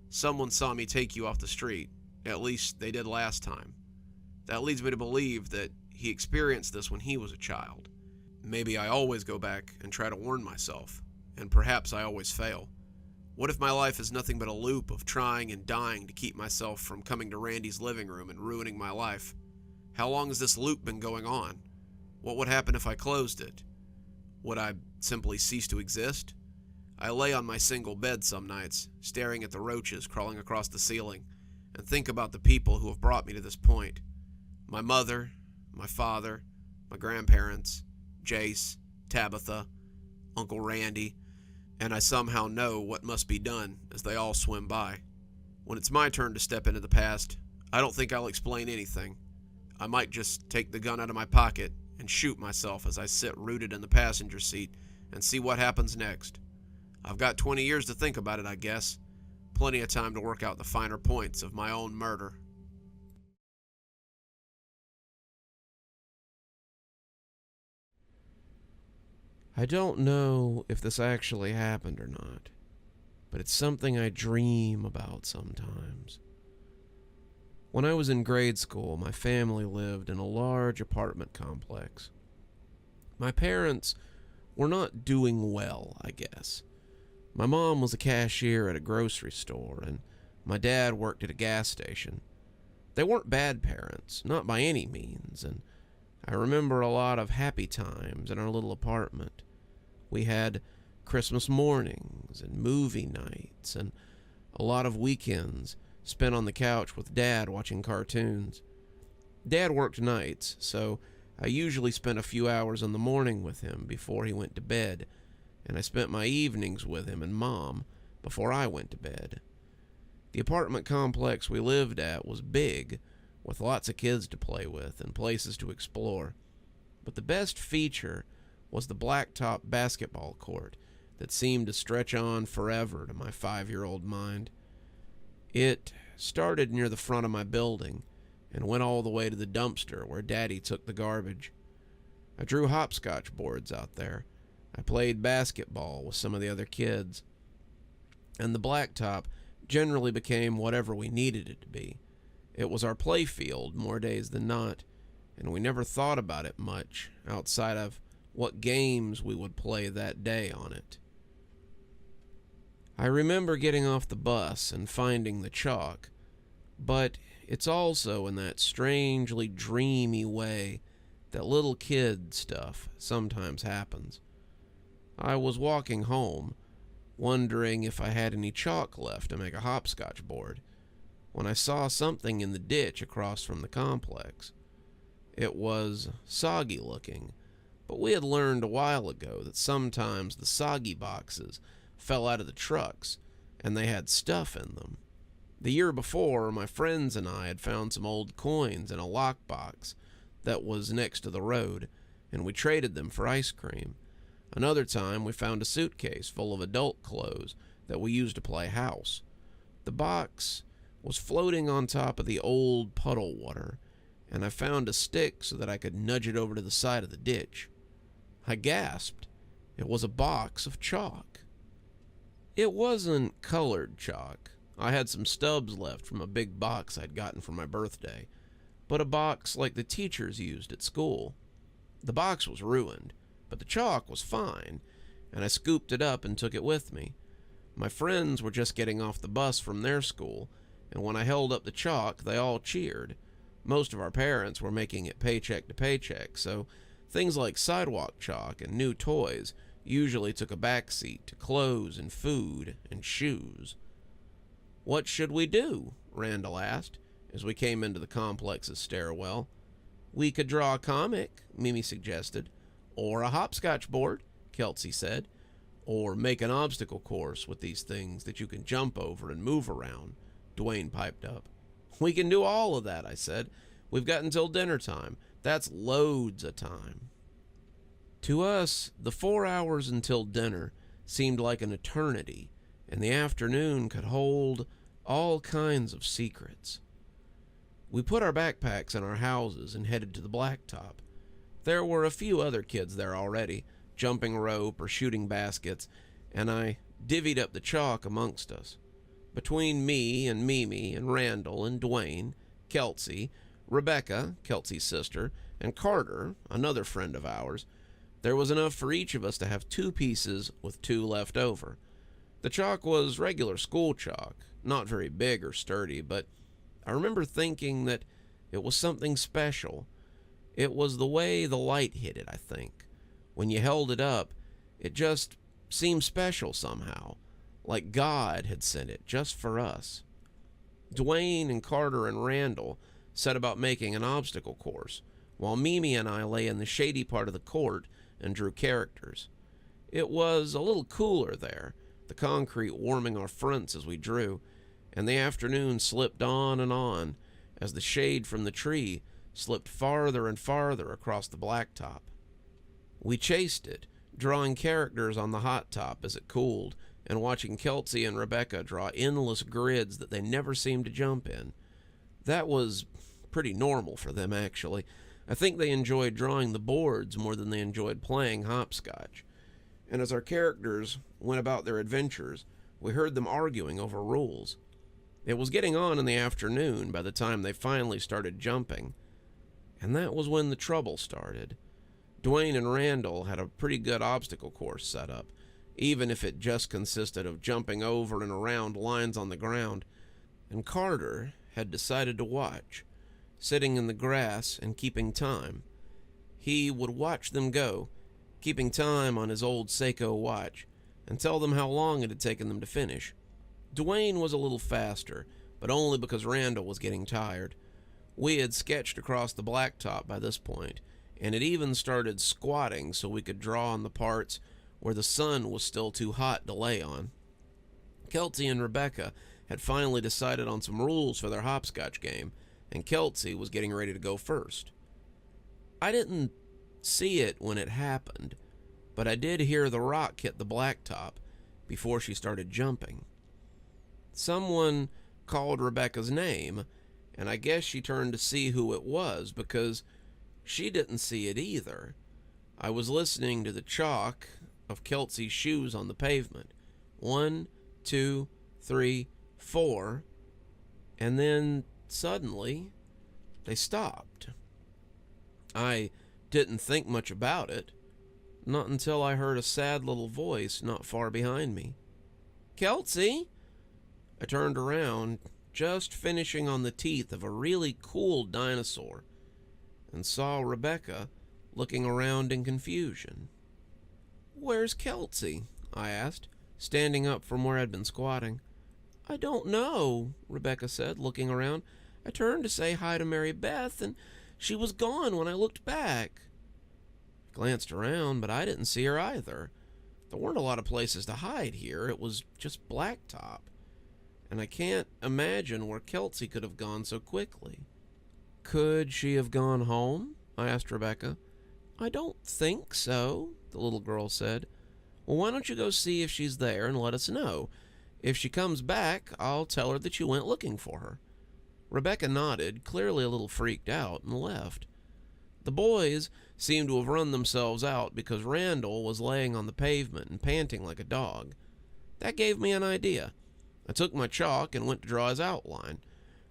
Someone saw me take you off the street. At least they did last time. That leads me to believe that he experienced this when he was a child. Maybe I always go back and try to warn myself, and perhaps I always fail. What if my life is nothing but a loop of trying and dying to keep myself from coming to Randy's living room and ruining my life? How long has this loop been going on? What would happen if I closed it? Would I simply cease to exist? I lay on my single bed some nights, staring at the roaches crawling across the ceiling, and think about the people who have brought me to this point. My mother, my father, my grandparents, Jace, Tabitha, Uncle Randy, and I somehow know what must be done as they all swim by. When it's my turn to step into the past, I don't think I'll explain anything. I might just take the gun out of my pocket and shoot myself as I sit rooted in the passenger seat and see what happens next. I've got 20 years to think about it, I guess. Plenty of time to work out the finer points of my own murder. I don't know if this actually happened or not, but it's something I dream about sometimes. When I was in grade school, my family lived in a large apartment complex. My parents were not doing well, I guess. My mom was a cashier at a grocery store, and my dad worked at a gas station. They weren't bad parents, not by any means, and I remember a lot of happy times in our little apartment. We had Christmas mornings and movie nights and a lot of weekends spent on the couch with Dad watching cartoons. Dad worked nights, so I usually spent a few hours in the morning with him before he went to bed, and I spent my evenings with him and Mom before I went to bed. The apartment complex we lived at was big, with lots of kids to play with and places to explore. But the best feature was the blacktop basketball court that seemed to stretch on forever to my 5-year-old mind. It started near the front of my building and went all the way to the dumpster where Daddy took the garbage. I drew hopscotch boards out there. I played basketball with some of the other kids. And the blacktop generally became whatever we needed it to be. It was our play field more days than not, and we never thought about it much outside of what games we would play that day on it. I remember getting off the bus and finding the chalk, but it's also in that strangely dreamy way that little kid stuff sometimes happens. I was walking home, wondering if I had any chalk left to make a hopscotch board, when I saw something in the ditch across from the complex. It was soggy looking, but we had learned a while ago that sometimes the soggy boxes fell out of the trucks and they had stuff in them. The year before, my friends and I had found some old coins in a lockbox that was next to the road, and we traded them for ice cream. Another time, we found a suitcase full of adult clothes that we used to play house. The box was floating on top of the old puddle water, and I found a stick so that I could nudge it over to the side of the ditch. I gasped. It was a box of chalk. It wasn't colored chalk. I had some stubs left from a big box I'd gotten for my birthday, but a box like the teachers used at school. The box was ruined, but the chalk was fine, and I scooped it up and took it with me. My friends were just getting off the bus from their school, and when I held up the chalk, they all cheered. Most of our parents were making it paycheck to paycheck, so things like sidewalk chalk and new toys usually took a backseat to clothes and food and shoes. "What should we do?" Randall asked, as we came into the complex's stairwell. "We could draw a comic," Mimi suggested. "Or a hopscotch board," Kelsey said. "Or make an obstacle course with these things that you can jump over and move around," Dwayne piped up. "We can do all of that," I said. "We've got until dinner time. That's loads of time." To us, the 4 hours until dinner seemed like an eternity, and the afternoon could hold all kinds of secrets. We put our backpacks in our houses and headed to the blacktop. There were a few other kids there already, jumping rope or shooting baskets, and I divvied up the chalk amongst us. Between me and Mimi and Randall and Dwayne, Kelsey, Rebecca, Kelsey's sister, and Carter, another friend of ours, there was enough for each of us to have 2 pieces with 2 left over. The chalk was regular school chalk, not very big or sturdy, but I remember thinking that it was something special. It was the way the light hit it, I think. When you held it up, it just seemed special somehow, like God had sent it just for us. Dwayne and Carter and Randall set about making an obstacle course, while Mimi and I lay in the shady part of the court and drew characters. It was a little cooler there, the concrete warming our fronts as we drew, and the afternoon slipped on as the shade from the tree slipped farther and farther across the blacktop. We chased it, drawing characters on the hot top as it cooled, and watching Kelsey and Rebecca draw endless grids that they never seemed to jump in. That was pretty normal for them, actually. I think they enjoyed drawing the boards more than they enjoyed playing hopscotch. And as our characters went about their adventures, we heard them arguing over rules. It was getting on in the afternoon by the time they finally started jumping. And that was when the trouble started. Dwayne and Randall had a pretty good obstacle course set up, even if it just consisted of jumping over and around lines on the ground, and Carter had decided to watch, sitting in the grass and keeping time. He would watch them go, keeping time on his old Seiko watch, and tell them how long it had taken them to finish. Dwayne was a little faster, but only because Randall was getting tired. We had sketched across the blacktop by this point, and had even started squatting so we could draw on the parts where the sun was still too hot to lay on. Kelty and Rebecca had finally decided on some rules for their hopscotch game, and Kelty was getting ready to go first. I didn't see it when it happened, but I did hear the rock hit the blacktop before she started jumping. Someone called Rebecca's name, and I guess she turned to see who it was because she didn't see it either. I was listening to the chalk of Kelty's shoes on the pavement. 1, 2, 3, 4, and then suddenly they stopped. I didn't think much about it, not until I heard a sad little voice not far behind me. "Kelty!" I turned around, just finishing on the teeth of a really cool dinosaur, and saw Rebecca looking around in confusion. "Where's Kelty?" I asked, standing up from where I'd been squatting. "I don't know," Rebecca said, looking around. "I turned to say hi to Mary Beth, and she was gone when I looked back." I glanced around, but I didn't see her either. There weren't a lot of places to hide here. It was just blacktop, and I can't imagine where Kelty could have gone so quickly. "Could she have gone home?" I asked Rebecca. "I don't think so," the little girl said. "Well, why don't you go see if she's there and let us know? If she comes back, I'll tell her that you went looking for her." Rebecca nodded, clearly a little freaked out, and left. The boys seemed to have run themselves out because Randall was laying on the pavement and panting like a dog. That gave me an idea. I took my chalk and went to draw his outline.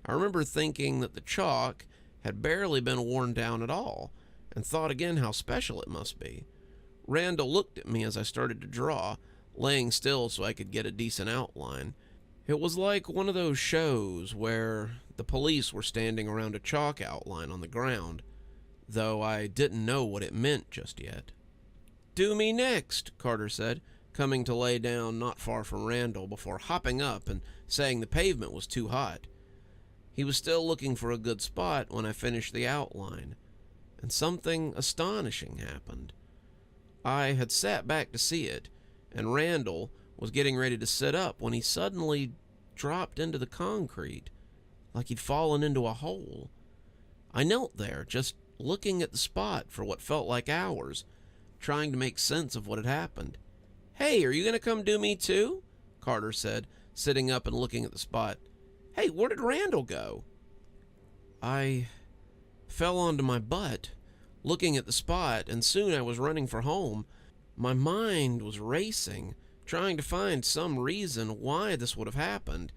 I remember thinking that the chalk had barely been worn down at all, and thought again how special it must be. Randall looked at me as I started to draw, laying still so I could get a decent outline. It was like one of those shows where the police were standing around a chalk outline on the ground, though I didn't know what it meant just yet. "Do me next," Carter said, coming to lay down not far from Randall before hopping up and saying the pavement was too hot. He was still looking for a good spot when I finished the outline, and something astonishing happened. I had sat back to see it, and Randall was getting ready to sit up when he suddenly dropped into the concrete, like he'd fallen into a hole. I knelt there, just looking at the spot for what felt like hours, trying to make sense of what had happened. "Hey, are you going to come do me too?" Carter said, sitting up and looking at the spot. "Hey, where did Randall go?" I fell onto my butt, looking at the spot, and soon I was running for home. My mind was racing, trying to find some reason why this would have happened,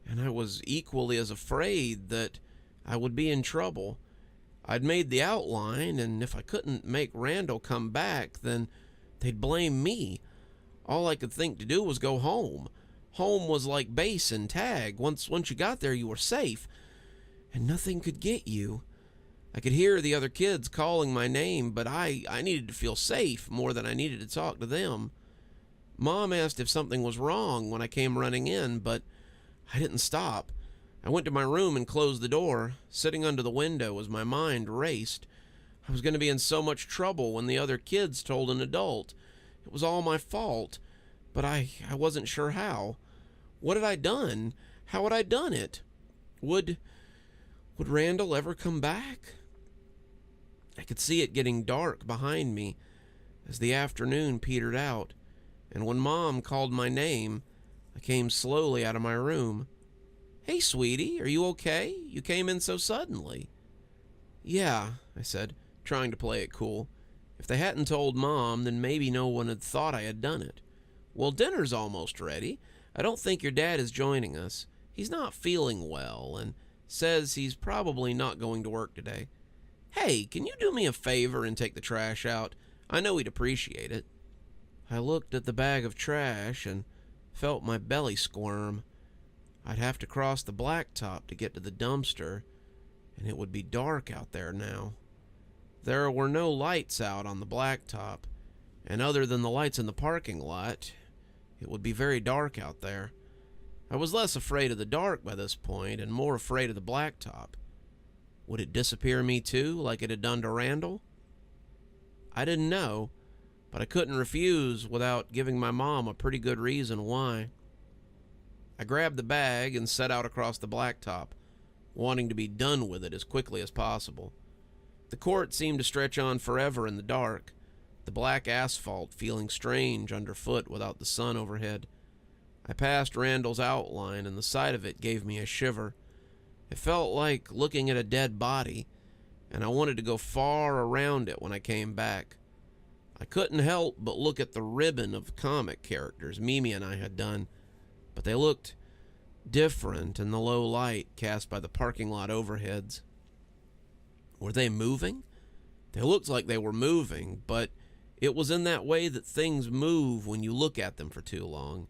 and I was equally as afraid that I would be in trouble. I'd made the outline, and if I couldn't make Randall come back, then they'd blame me. All I could think to do was go home. Home was like base and tag. Once you got there, you were safe, and nothing could get you. I could hear the other kids calling my name, but I needed to feel safe more than I needed to talk to them. Mom asked if something was wrong when I came running in, but I didn't stop. I went to my room and closed the door, sitting under the window as my mind raced. I was going to be in so much trouble when the other kids told an adult. It was all my fault, but I wasn't sure how. What had I done? How had I done it? Would Randall ever come back? I could see it getting dark behind me as the afternoon petered out, and when Mom called my name, I came slowly out of my room. "Hey, sweetie, are you okay? You came in so suddenly." "Yeah," I said, trying to play it cool. If they hadn't told Mom, then maybe no one had thought I had done it. "Well, dinner's almost ready. I don't think your dad is joining us. He's not feeling well, and says he's probably not going to work today." "Hey, can you do me a favor and take the trash out? I know he'd appreciate it." I looked at the bag of trash and felt my belly squirm. I'd have to cross the blacktop to get to the dumpster, and it would be dark out there now. There were no lights out on the blacktop, and other than the lights in the parking lot, it would be very dark out there. I was less afraid of the dark by this point and more afraid of the blacktop. Would it disappear me too, like it had done to Randall? I didn't know, but I couldn't refuse without giving my mom a pretty good reason why. I grabbed the bag and set out across the blacktop, wanting to be done with it as quickly as possible. The court seemed to stretch on forever in the dark, the black asphalt feeling strange underfoot without the sun overhead. I passed Randall's outline, and the sight of it gave me a shiver. It felt like looking at a dead body, and I wanted to go far around it when I came back. I couldn't help but look at the ribbon of comic characters Mimi and I had done, but they looked different in the low light cast by the parking lot overheads. Were they moving? They looked like they were moving, but it was in that way that things move when you look at them for too long.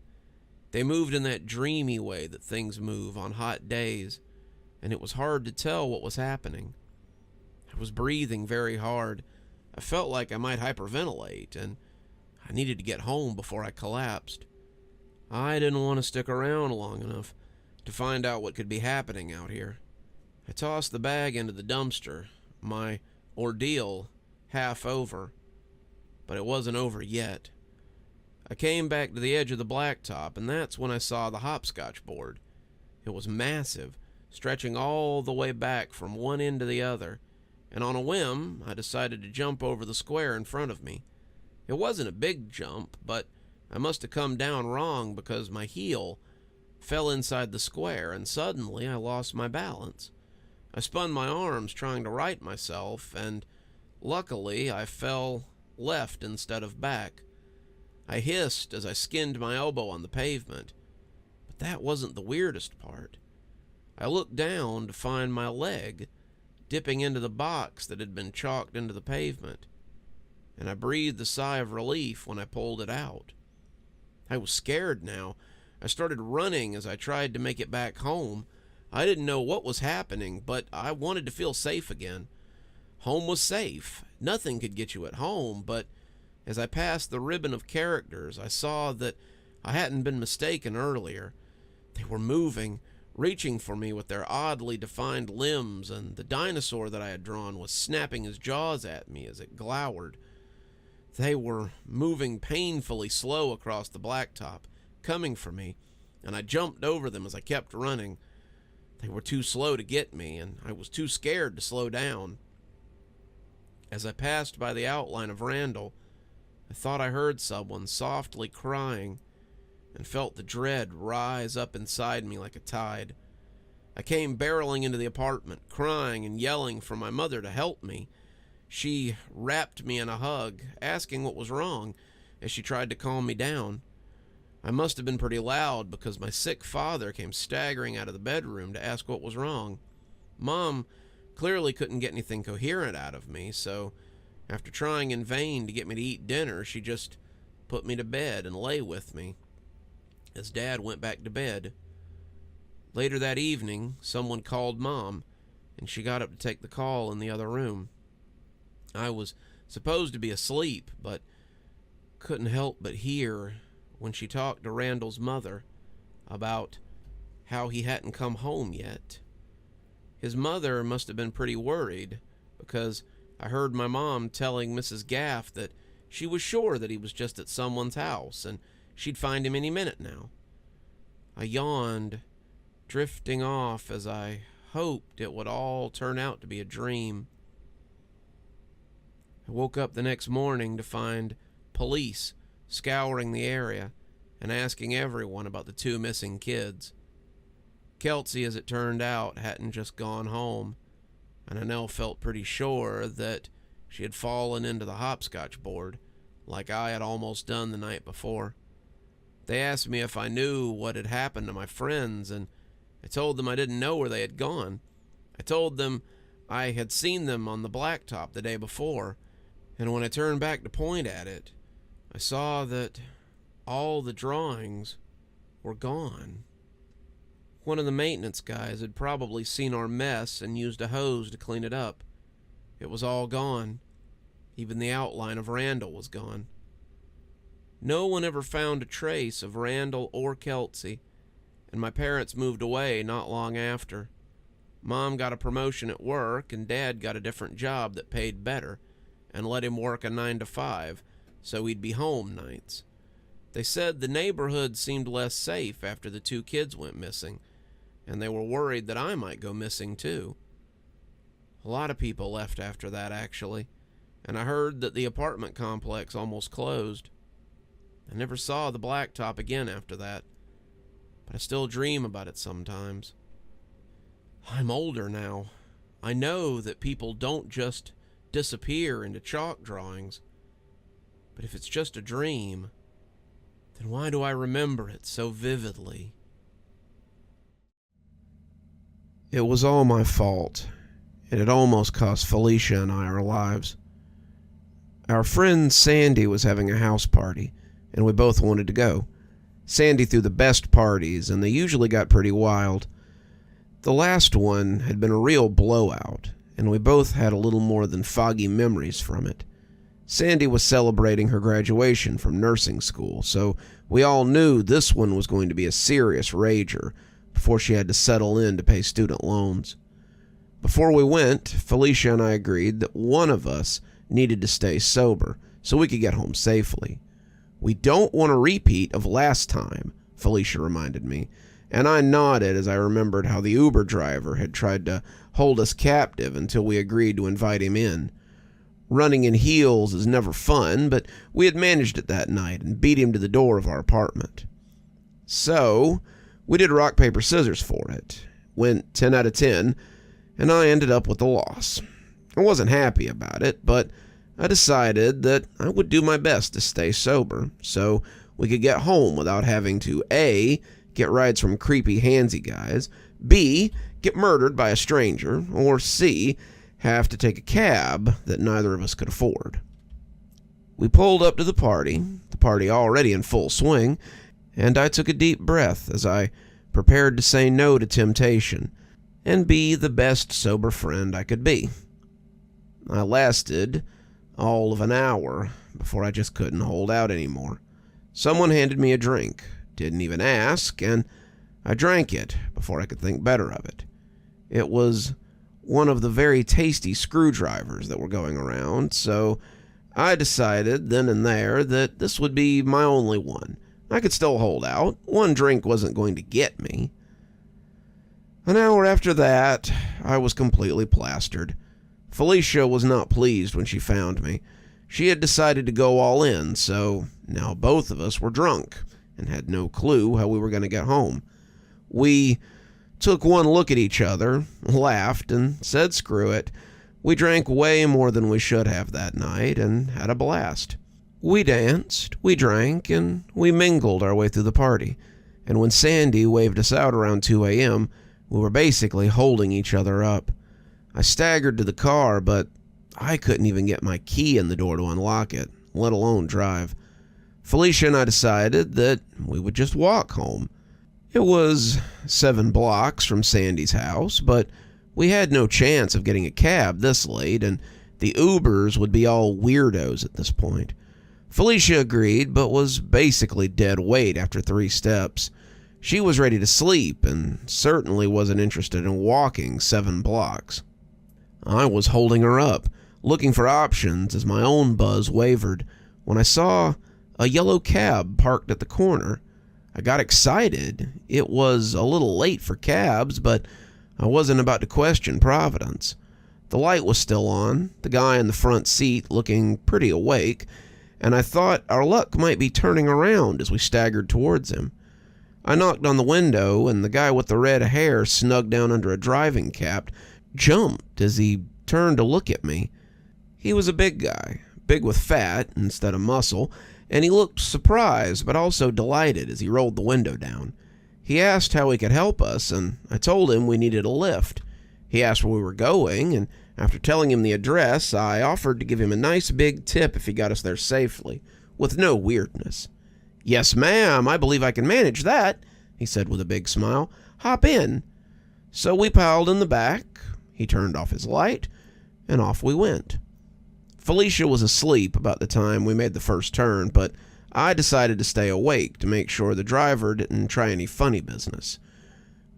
They moved in that dreamy way that things move on hot days, and it was hard to tell what was happening. I was breathing very hard. I felt like I might hyperventilate, and I needed to get home before I collapsed. I didn't want to stick around long enough to find out what could be happening out here. I tossed the bag into the dumpster, my ordeal half over, but it wasn't over yet. I came back to the edge of the blacktop, and that's when I saw the hopscotch board. It was massive, stretching all the way back from one end to the other, and on a whim, I decided to jump over the square in front of me. It wasn't a big jump, but I must have come down wrong because my heel fell inside the square, and suddenly I lost my balance. I spun my arms trying to right myself, and luckily I fell left instead of back. I hissed as I skinned my elbow on the pavement, but that wasn't the weirdest part. I looked down to find my leg dipping into the box that had been chalked into the pavement, and I breathed a sigh of relief when I pulled it out. I was scared now. I started running as I tried to make it back home. I didn't know what was happening, but I wanted to feel safe again. Home was safe. Nothing could get you at home, but as I passed the ribbon of characters, I saw that I hadn't been mistaken earlier. They were moving, reaching for me with their oddly defined limbs, and the dinosaur that I had drawn was snapping his jaws at me as it glowered. They were moving painfully slow across the blacktop, coming for me, and I jumped over them as I kept running. They were too slow to get me, and I was too scared to slow down. As I passed by the outline of Randall, I thought I heard someone softly crying and felt the dread rise up inside me like a tide. I came barreling into the apartment, crying and yelling for my mother to help me. She wrapped me in a hug, asking what was wrong as she tried to calm me down. I must have been pretty loud because my sick father came staggering out of the bedroom to ask what was wrong. Mom clearly couldn't get anything coherent out of me, so after trying in vain to get me to eat dinner, she just put me to bed and lay with me as Dad went back to bed. Later that evening, someone called Mom, and she got up to take the call in the other room. I was supposed to be asleep, but couldn't help but hear when she talked to Randall's mother about how he hadn't come home yet. His mother must have been pretty worried because I heard my mom telling Mrs. Gaff that she was sure that he was just at someone's house and she'd find him any minute now. I yawned, drifting off as I hoped it would all turn out to be a dream. I woke up the next morning to find police scouring the area and asking everyone about the two missing kids. Kelsey, as it turned out, hadn't just gone home, and I now felt pretty sure that she had fallen into the hopscotch board, like I had almost done the night before. They asked me if I knew what had happened to my friends, and I told them I didn't know where they had gone. I told them I had seen them on the blacktop the day before, and when I turned back to point at it, I saw that all the drawings were gone. One of the maintenance guys had probably seen our mess and used a hose to clean it up. It was all gone. Even the outline of Randall was gone. No one ever found a trace of Randall or Kelsey, and my parents moved away not long after. Mom got a promotion at work, and Dad got a different job that paid better and let him work a 9 to 5 so he'd be home nights. They said the neighborhood seemed less safe after the 2 kids went missing, and they were worried that I might go missing too. A lot of people left after that, actually, and I heard that the apartment complex almost closed. I never saw the blacktop again after that, but I still dream about it sometimes. I'm older now. I know that people don't just disappear into chalk drawings, but if it's just a dream, then why do I remember it so vividly? It was all my fault. It had almost cost Felicia and I our lives. Our friend Sandy was having a house party, and we both wanted to go. Sandy threw the best parties, and they usually got pretty wild. The last one had been a real blowout, and we both had a little more than foggy memories from it. Sandy was celebrating her graduation from nursing school, so we all knew this one was going to be a serious rager before she had to settle in to pay student loans. Before we went, Felicia and I agreed that one of us needed to stay sober so we could get home safely. "We don't want a repeat of last time," Felicia reminded me, and I nodded as I remembered how the Uber driver had tried to hold us captive until we agreed to invite him in. Running in heels is never fun, but we had managed it that night and beat him to the door of our apartment. So, we did rock, paper, scissors for it. Went 10 out of 10, and I ended up with the loss. I wasn't happy about it, but I decided that I would do my best to stay sober so we could get home without having to A, get rides from creepy handsy guys, B, get murdered by a stranger, or C, have to take a cab that neither of us could afford. We pulled up to the party already in full swing, and I took a deep breath as I prepared to say no to temptation and be the best sober friend I could be. I lasted all of an hour before I just couldn't hold out anymore. Someone handed me a drink, didn't even ask, and I drank it before I could think better of it. It was one of the very tasty screwdrivers that were going around, so I decided then and there that this would be my only one. I could still hold out. One drink wasn't going to get me. An hour after that, I was completely plastered. Felicia was not pleased when she found me. She had decided to go all in, so now both of us were drunk and had no clue how we were going to get home. We took one look at each other, laughed, and said screw it. We drank way more than we should have that night and had a blast. We danced, we drank, and we mingled our way through the party. And when Sandy waved us out around 2 a.m., we were basically holding each other up. I staggered to the car, but I couldn't even get my key in the door to unlock it, let alone drive. Felicia and I decided that we would just walk home. It was 7 blocks from Sandy's house, but we had no chance of getting a cab this late, and the Ubers would be all weirdos at this point. Felicia agreed, but was basically dead weight after 3 steps. She was ready to sleep and certainly wasn't interested in walking 7 blocks. I was holding her up, looking for options as my own buzz wavered, when I saw a yellow cab parked at the corner. I got excited. It was a little late for cabs, but I wasn't about to question Providence. The light was still on, the guy in the front seat looking pretty awake, and I thought our luck might be turning around as we staggered towards him. I knocked on the window, and the guy with the red hair snugged down under a driving cap jumped as he turned to look at me. He was a big guy, big with fat instead of muscle, and he looked surprised but also delighted as he rolled the window down. He asked how he could help us, and I told him we needed a lift. He asked where we were going, and after telling him the address, I offered to give him a nice big tip if he got us there safely, with no weirdness. "Yes, ma'am, I believe I can manage that," he said with a big smile. "Hop in." So we piled in the back, he turned off his light, and off we went. Felicia was asleep about the time we made the first turn, but I decided to stay awake to make sure the driver didn't try any funny business.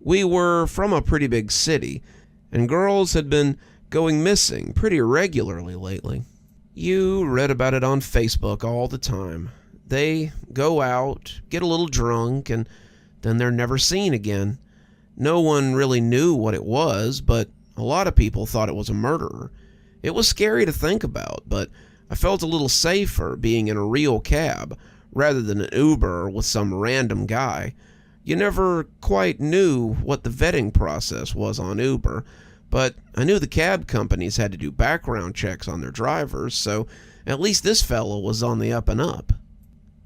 We were from a pretty big city, and girls had been going missing pretty regularly lately. You read about it on Facebook all the time. They go out, get a little drunk, and then they're never seen again. No one really knew what it was, but a lot of people thought it was a murderer. It was scary to think about, but I felt a little safer being in a real cab rather than an Uber with some random guy. You never quite knew what the vetting process was on Uber, but I knew the cab companies had to do background checks on their drivers, so at least this fellow was on the up and up.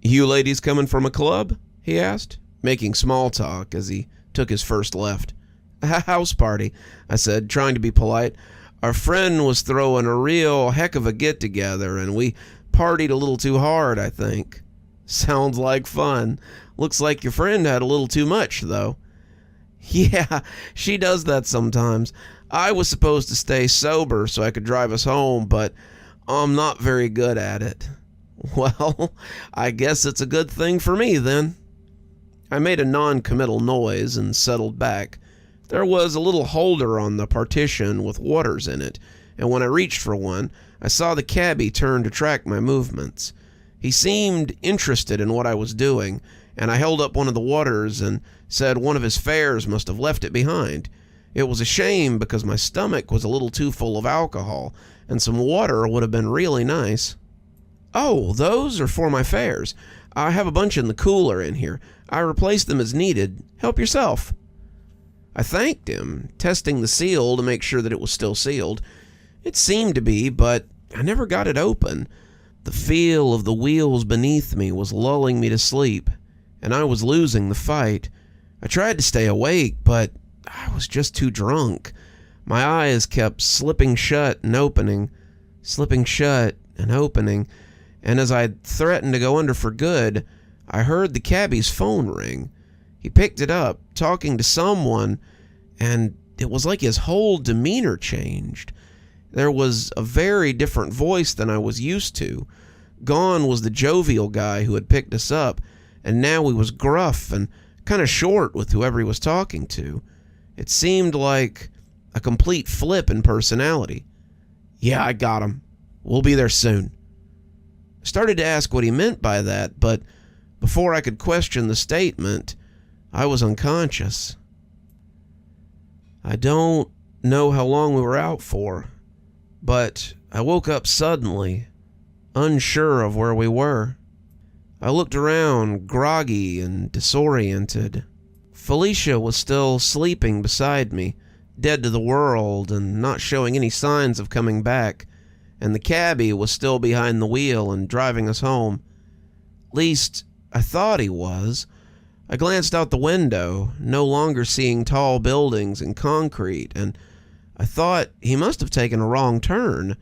"You ladies coming from a club?" he asked, making small talk as he took his first left. "A house party," I said, trying to be polite. "Our friend was throwing a real heck of a get-together, and we partied a little too hard, I think." "Sounds like fun. Looks like your friend had a little too much, though." "Yeah, she does that sometimes. I was supposed to stay sober so I could drive us home, but I'm not very good at it." "Well, I guess it's a good thing for me, then." I made a non-committal noise and settled back. There was a little holder on the partition with waters in it, and when I reached for one, I saw the cabbie turn to track my movements. He seemed interested in what I was doing, and I held up one of the waters and said one of his fares must have left it behind. It was a shame because my stomach was a little too full of alcohol, and some water would have been really nice. "Oh, those are for my fares. I have a bunch in the cooler in here. I replaced them as needed. Help yourself." I thanked him, testing the seal to make sure that it was still sealed. It seemed to be, but I never got it open. The feel of the wheels beneath me was lulling me to sleep, and I was losing the fight. I tried to stay awake, but I was just too drunk. My eyes kept slipping shut and opening, and as I threatened to go under for good, I heard the cabbie's phone ring. He picked it up, talking to someone, and it was like his whole demeanor changed. There was a very different voice than I was used to. Gone was the jovial guy who had picked us up, and now he was gruff and kind of short with whoever he was talking to. It seemed like a complete flip in personality. "Yeah, I got him. We'll be there soon." I started to ask what he meant by that, but before I could question the statement, I was unconscious. I don't know how long we were out for, but I woke up suddenly, unsure of where we were. I looked around, groggy and disoriented. Felicia was still sleeping beside me, dead to the world and not showing any signs of coming back, and the cabbie was still behind the wheel and driving us home. At least, I thought he was. I glanced out the window, no longer seeing tall buildings and concrete, and I thought he must have taken a wrong turn.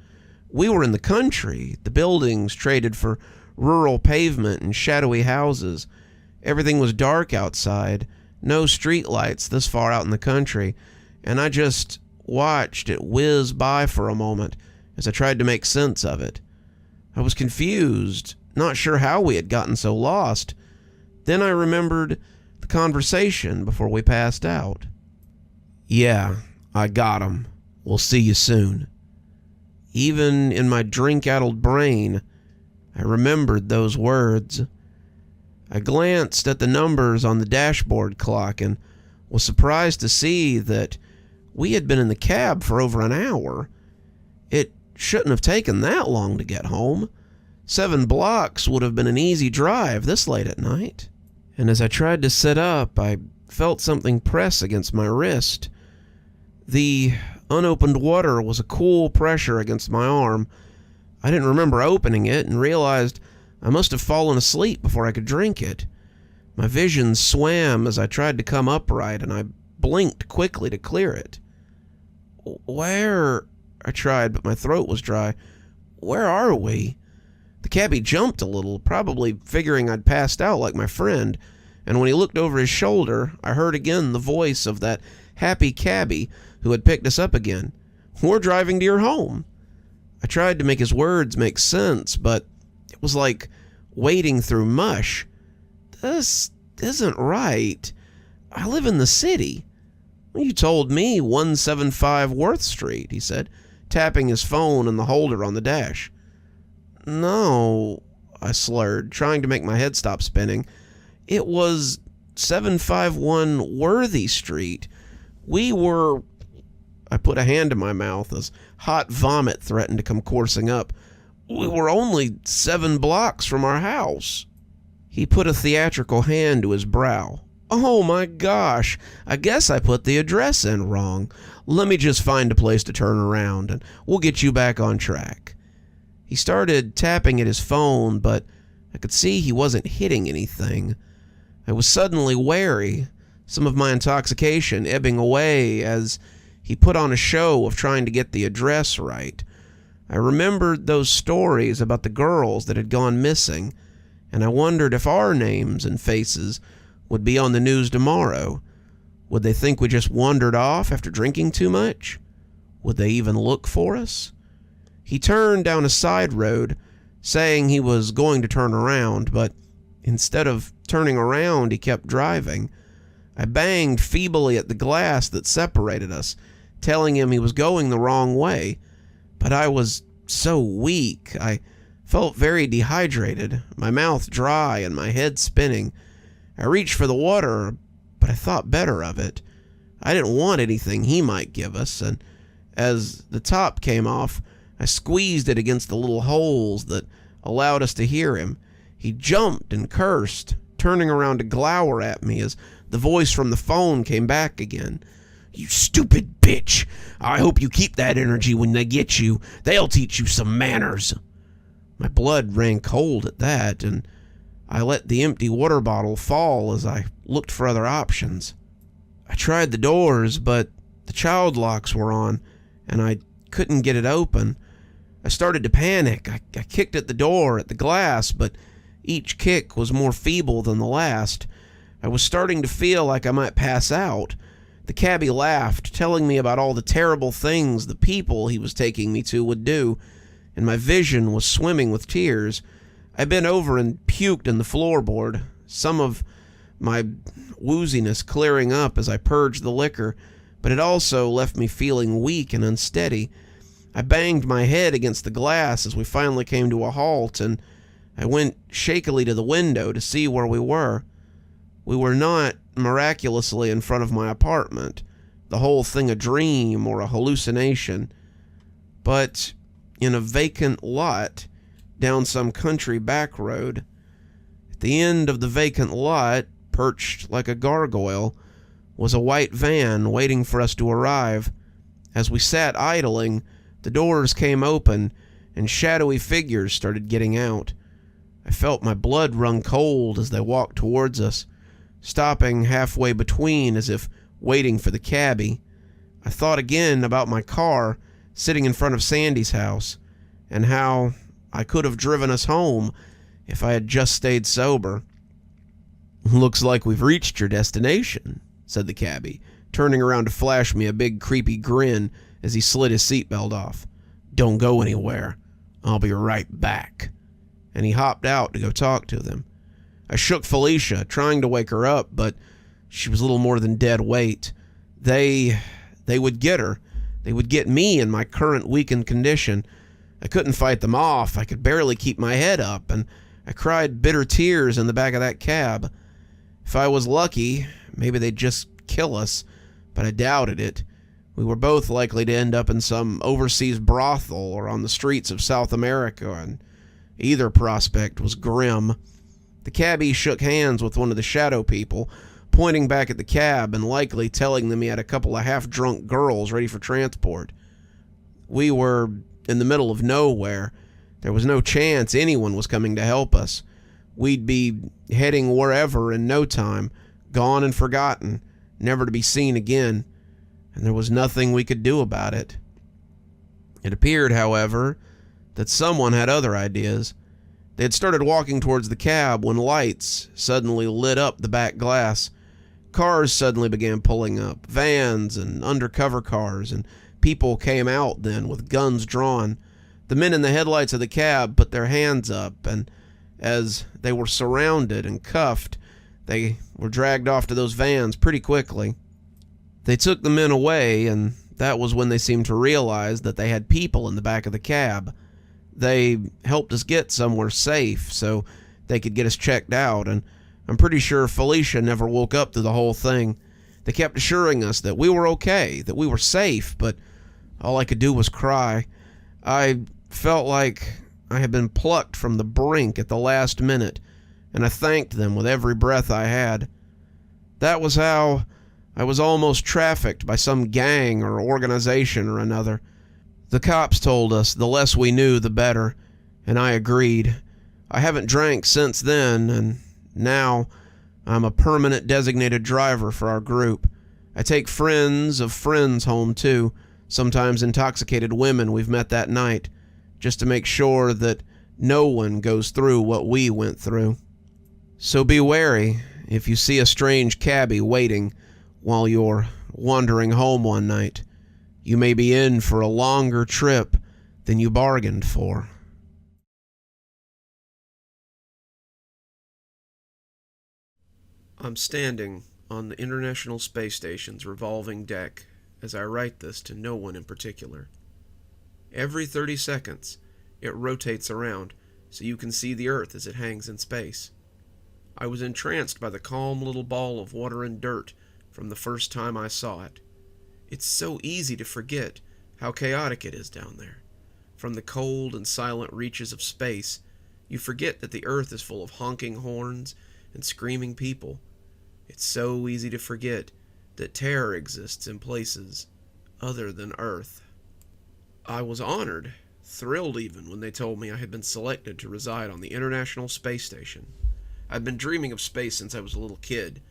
We were in the country. The buildings traded for rural pavement and shadowy houses. Everything was dark outside, no street lights this far out in the country, and I just watched it whiz by for a moment as I tried to make sense of it. I was confused, not sure how we had gotten so lost. Then I remembered the conversation before we passed out. "Yeah, I got him. We'll see you soon." Even in my drink-addled brain, I remembered those words. I glanced at the numbers on the dashboard clock and was surprised to see that we had been in the cab for over an hour. It shouldn't have taken that long to get home. 7 blocks would have been an easy drive this late at night. And as I tried to sit up, I felt something press against my wrist. The unopened water was a cool pressure against my arm. I didn't remember opening it and realized I must have fallen asleep before I could drink it. My vision swam as I tried to come upright, and I blinked quickly to clear it. Where? I tried, but my throat was dry. Where are we? The cabbie jumped a little, probably figuring I'd passed out like my friend, and when he looked over his shoulder, I heard again the voice of that happy cabbie who had picked us up again. We're driving to your home. I tried to make his words make sense, but it was like wading through mush. This isn't right. I live in the city. You told me 175 Worth Street, he said, tapping his phone in the holder on the dash. No, I slurred, trying to make my head stop spinning. It was 751 Worthy Street. We were... I put a hand to my mouth as hot vomit threatened to come coursing up. We were only 7 blocks from our house. He put a theatrical hand to his brow. Oh my gosh, I guess I put the address in wrong. Let me just find a place to turn around and we'll get you back on track. He started tapping at his phone, but I could see he wasn't hitting anything. I was suddenly wary, some of my intoxication ebbing away as he put on a show of trying to get the address right. I remembered those stories about the girls that had gone missing, and I wondered if our names and faces would be on the news tomorrow. Would they think we just wandered off after drinking too much? Would they even look for us? He turned down a side road, saying he was going to turn around, but instead of turning around, he kept driving. I banged feebly at the glass that separated us, telling him he was going the wrong way, but I was so weak. I felt very dehydrated, my mouth dry and my head spinning. I reached for the water, but I thought better of it. I didn't want anything he might give us, and as the top came off, I squeezed it against the little holes that allowed us to hear him. He jumped and cursed, turning around to glower at me as the voice from the phone came back again. You stupid bitch! I hope you keep that energy when they get you. They'll teach you some manners. My blood ran cold at that, and I let the empty water bottle fall as I looked for other options. I tried the doors, but the child locks were on, and I couldn't get it open. I started to panic. I kicked at the door, at the glass, but each kick was more feeble than the last. I was starting to feel like I might pass out. The cabbie laughed, telling me about all the terrible things the people he was taking me to would do, and my vision was swimming with tears. I bent over and puked in the floorboard, some of my wooziness clearing up as I purged the liquor, but it also left me feeling weak and unsteady. I banged my head against the glass as we finally came to a halt, and I went shakily to the window to see where we were. We were not miraculously in front of my apartment, the whole thing a dream or a hallucination, but in a vacant lot down some country back road. At the end of the vacant lot, perched like a gargoyle, was a white van waiting for us to arrive. As we sat idling, the doors came open and shadowy figures started getting out. I felt my blood run cold as they walked towards us, stopping halfway between as if waiting for the cabbie. I thought again about my car sitting in front of Sandy's house and how I could have driven us home if I had just stayed sober. Looks like we've reached your destination, said the cabbie, turning around to flash me a big creepy grin as he slid his seatbelt off. Don't go anywhere. I'll be right back. And he hopped out to go talk to them. I shook Felicia, trying to wake her up, but she was little more than dead weight. They would get her. They would get me in my current weakened condition. I couldn't fight them off. I could barely keep my head up, and I cried bitter tears in the back of that cab. If I was lucky, maybe they'd just kill us, but I doubted it. We were both likely to end up in some overseas brothel or on the streets of South America, and either prospect was grim. The cabbie shook hands with one of the shadow people, pointing back at the cab and likely telling them he had a couple of half-drunk girls ready for transport. We were in the middle of nowhere. There was no chance anyone was coming to help us. We'd be heading wherever in no time, gone and forgotten, never to be seen again. and there was nothing we could do about it. It appeared, however, that someone had other ideas. They had started walking towards the cab when lights suddenly lit up the back glass. Cars suddenly began pulling up, vans and undercover cars, and people came out then with guns drawn. The men in the headlights of the cab put their hands up, and as they were surrounded and cuffed, they were dragged off to those vans pretty quickly. They took the men away, and that was when they seemed to realize that they had people in the back of the cab. They helped us get somewhere safe so they could get us checked out, and I'm pretty sure Felicia never woke up through the whole thing. They kept assuring us that we were okay, that we were safe, but all I could do was cry. I felt like I had been plucked from the brink at the last minute, and I thanked them with every breath I had. That was how I was almost trafficked by some gang or organization or another. The cops told us the less we knew, the better, and I agreed. I haven't drank since then, and now I'm a permanent designated driver for our group. I take friends of friends home too, sometimes intoxicated women we've met that night, just to make sure that no one goes through what we went through. So be wary if you see a strange cabbie waiting while you're wandering home one night. You may be in for a longer trip than you bargained for. I'm standing on the International Space Station's revolving deck as I write this to no one in particular. Every 30 seconds, it rotates around so you can see the Earth as it hangs in space. I was entranced by the calm little ball of water and dirt from the first time I saw it. It's so easy to forget how chaotic it is down there. From the cold and silent reaches of space, you forget that the Earth is full of honking horns and screaming people. It's so easy to forget that terror exists in places other than Earth. I was honored, thrilled even, when they told me I had been selected to reside on the International Space Station. I'd been dreaming of space since I was a little kid.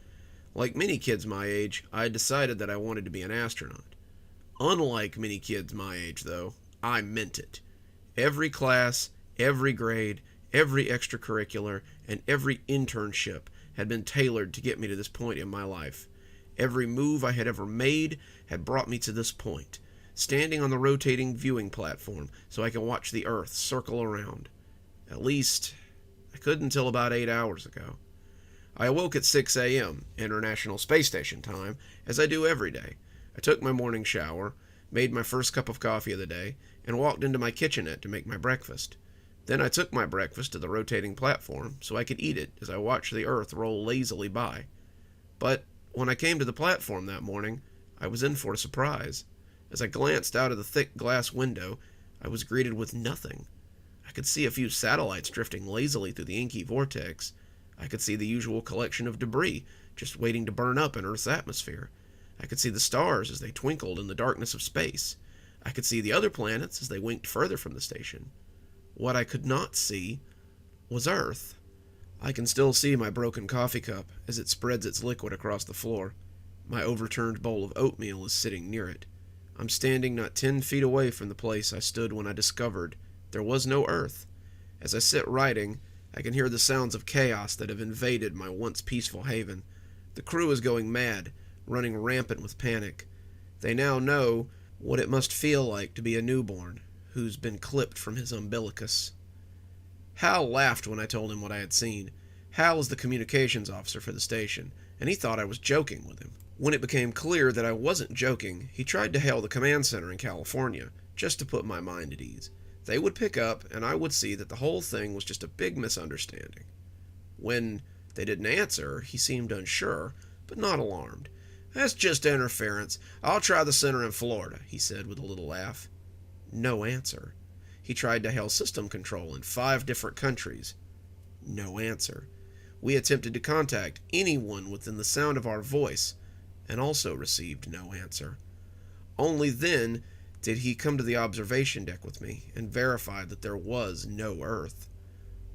Like many kids my age, I had decided that I wanted to be an astronaut. Unlike many kids my age, though, I meant it. Every class, every grade, every extracurricular, and every internship had been tailored to get me to this point in my life. Every move I had ever made had brought me to this point, standing on the rotating viewing platform so I can watch the Earth circle around. At least, I could until about 8 hours ago. I awoke at 6 a.m., International Space Station time, as I do every day. I took my morning shower, made my first cup of coffee of the day, and walked into my kitchenette to make my breakfast. Then I took my breakfast to the rotating platform so I could eat it as I watched the Earth roll lazily by. But when I came to the platform that morning, I was in for a surprise. As I glanced out of the thick glass window, I was greeted with nothing. I could see a few satellites drifting lazily through the inky vortex. I could see the usual collection of debris just waiting to burn up in Earth's atmosphere. I could see the stars as they twinkled in the darkness of space. I could see the other planets as they winked further from the station. What I could not see was Earth. I can still see my broken coffee cup as it spreads its liquid across the floor. My overturned bowl of oatmeal is sitting near it. I'm standing not 10 feet away from the place I stood when I discovered there was no Earth. As I sit writing, I can hear the sounds of chaos that have invaded my once peaceful haven. The crew is going mad, running rampant with panic. They now know what it must feel like to be a newborn who's been clipped from his umbilicus. Hal laughed when I told him what I had seen. Hal is the communications officer for the station, and he thought I was joking with him. When it became clear that I wasn't joking, he tried to hail the command center in California, just to put my mind at ease. They would pick up, and I would see that the whole thing was just a big misunderstanding. When they didn't answer, he seemed unsure, but not alarmed. "That's just interference. I'll try the center in Florida," he said with a little laugh. No answer. He tried to hail system control in 5 different countries. No answer. We attempted to contact anyone within the sound of our voice, and also received no answer. Only then did he come to the observation deck with me and verify that there was no Earth.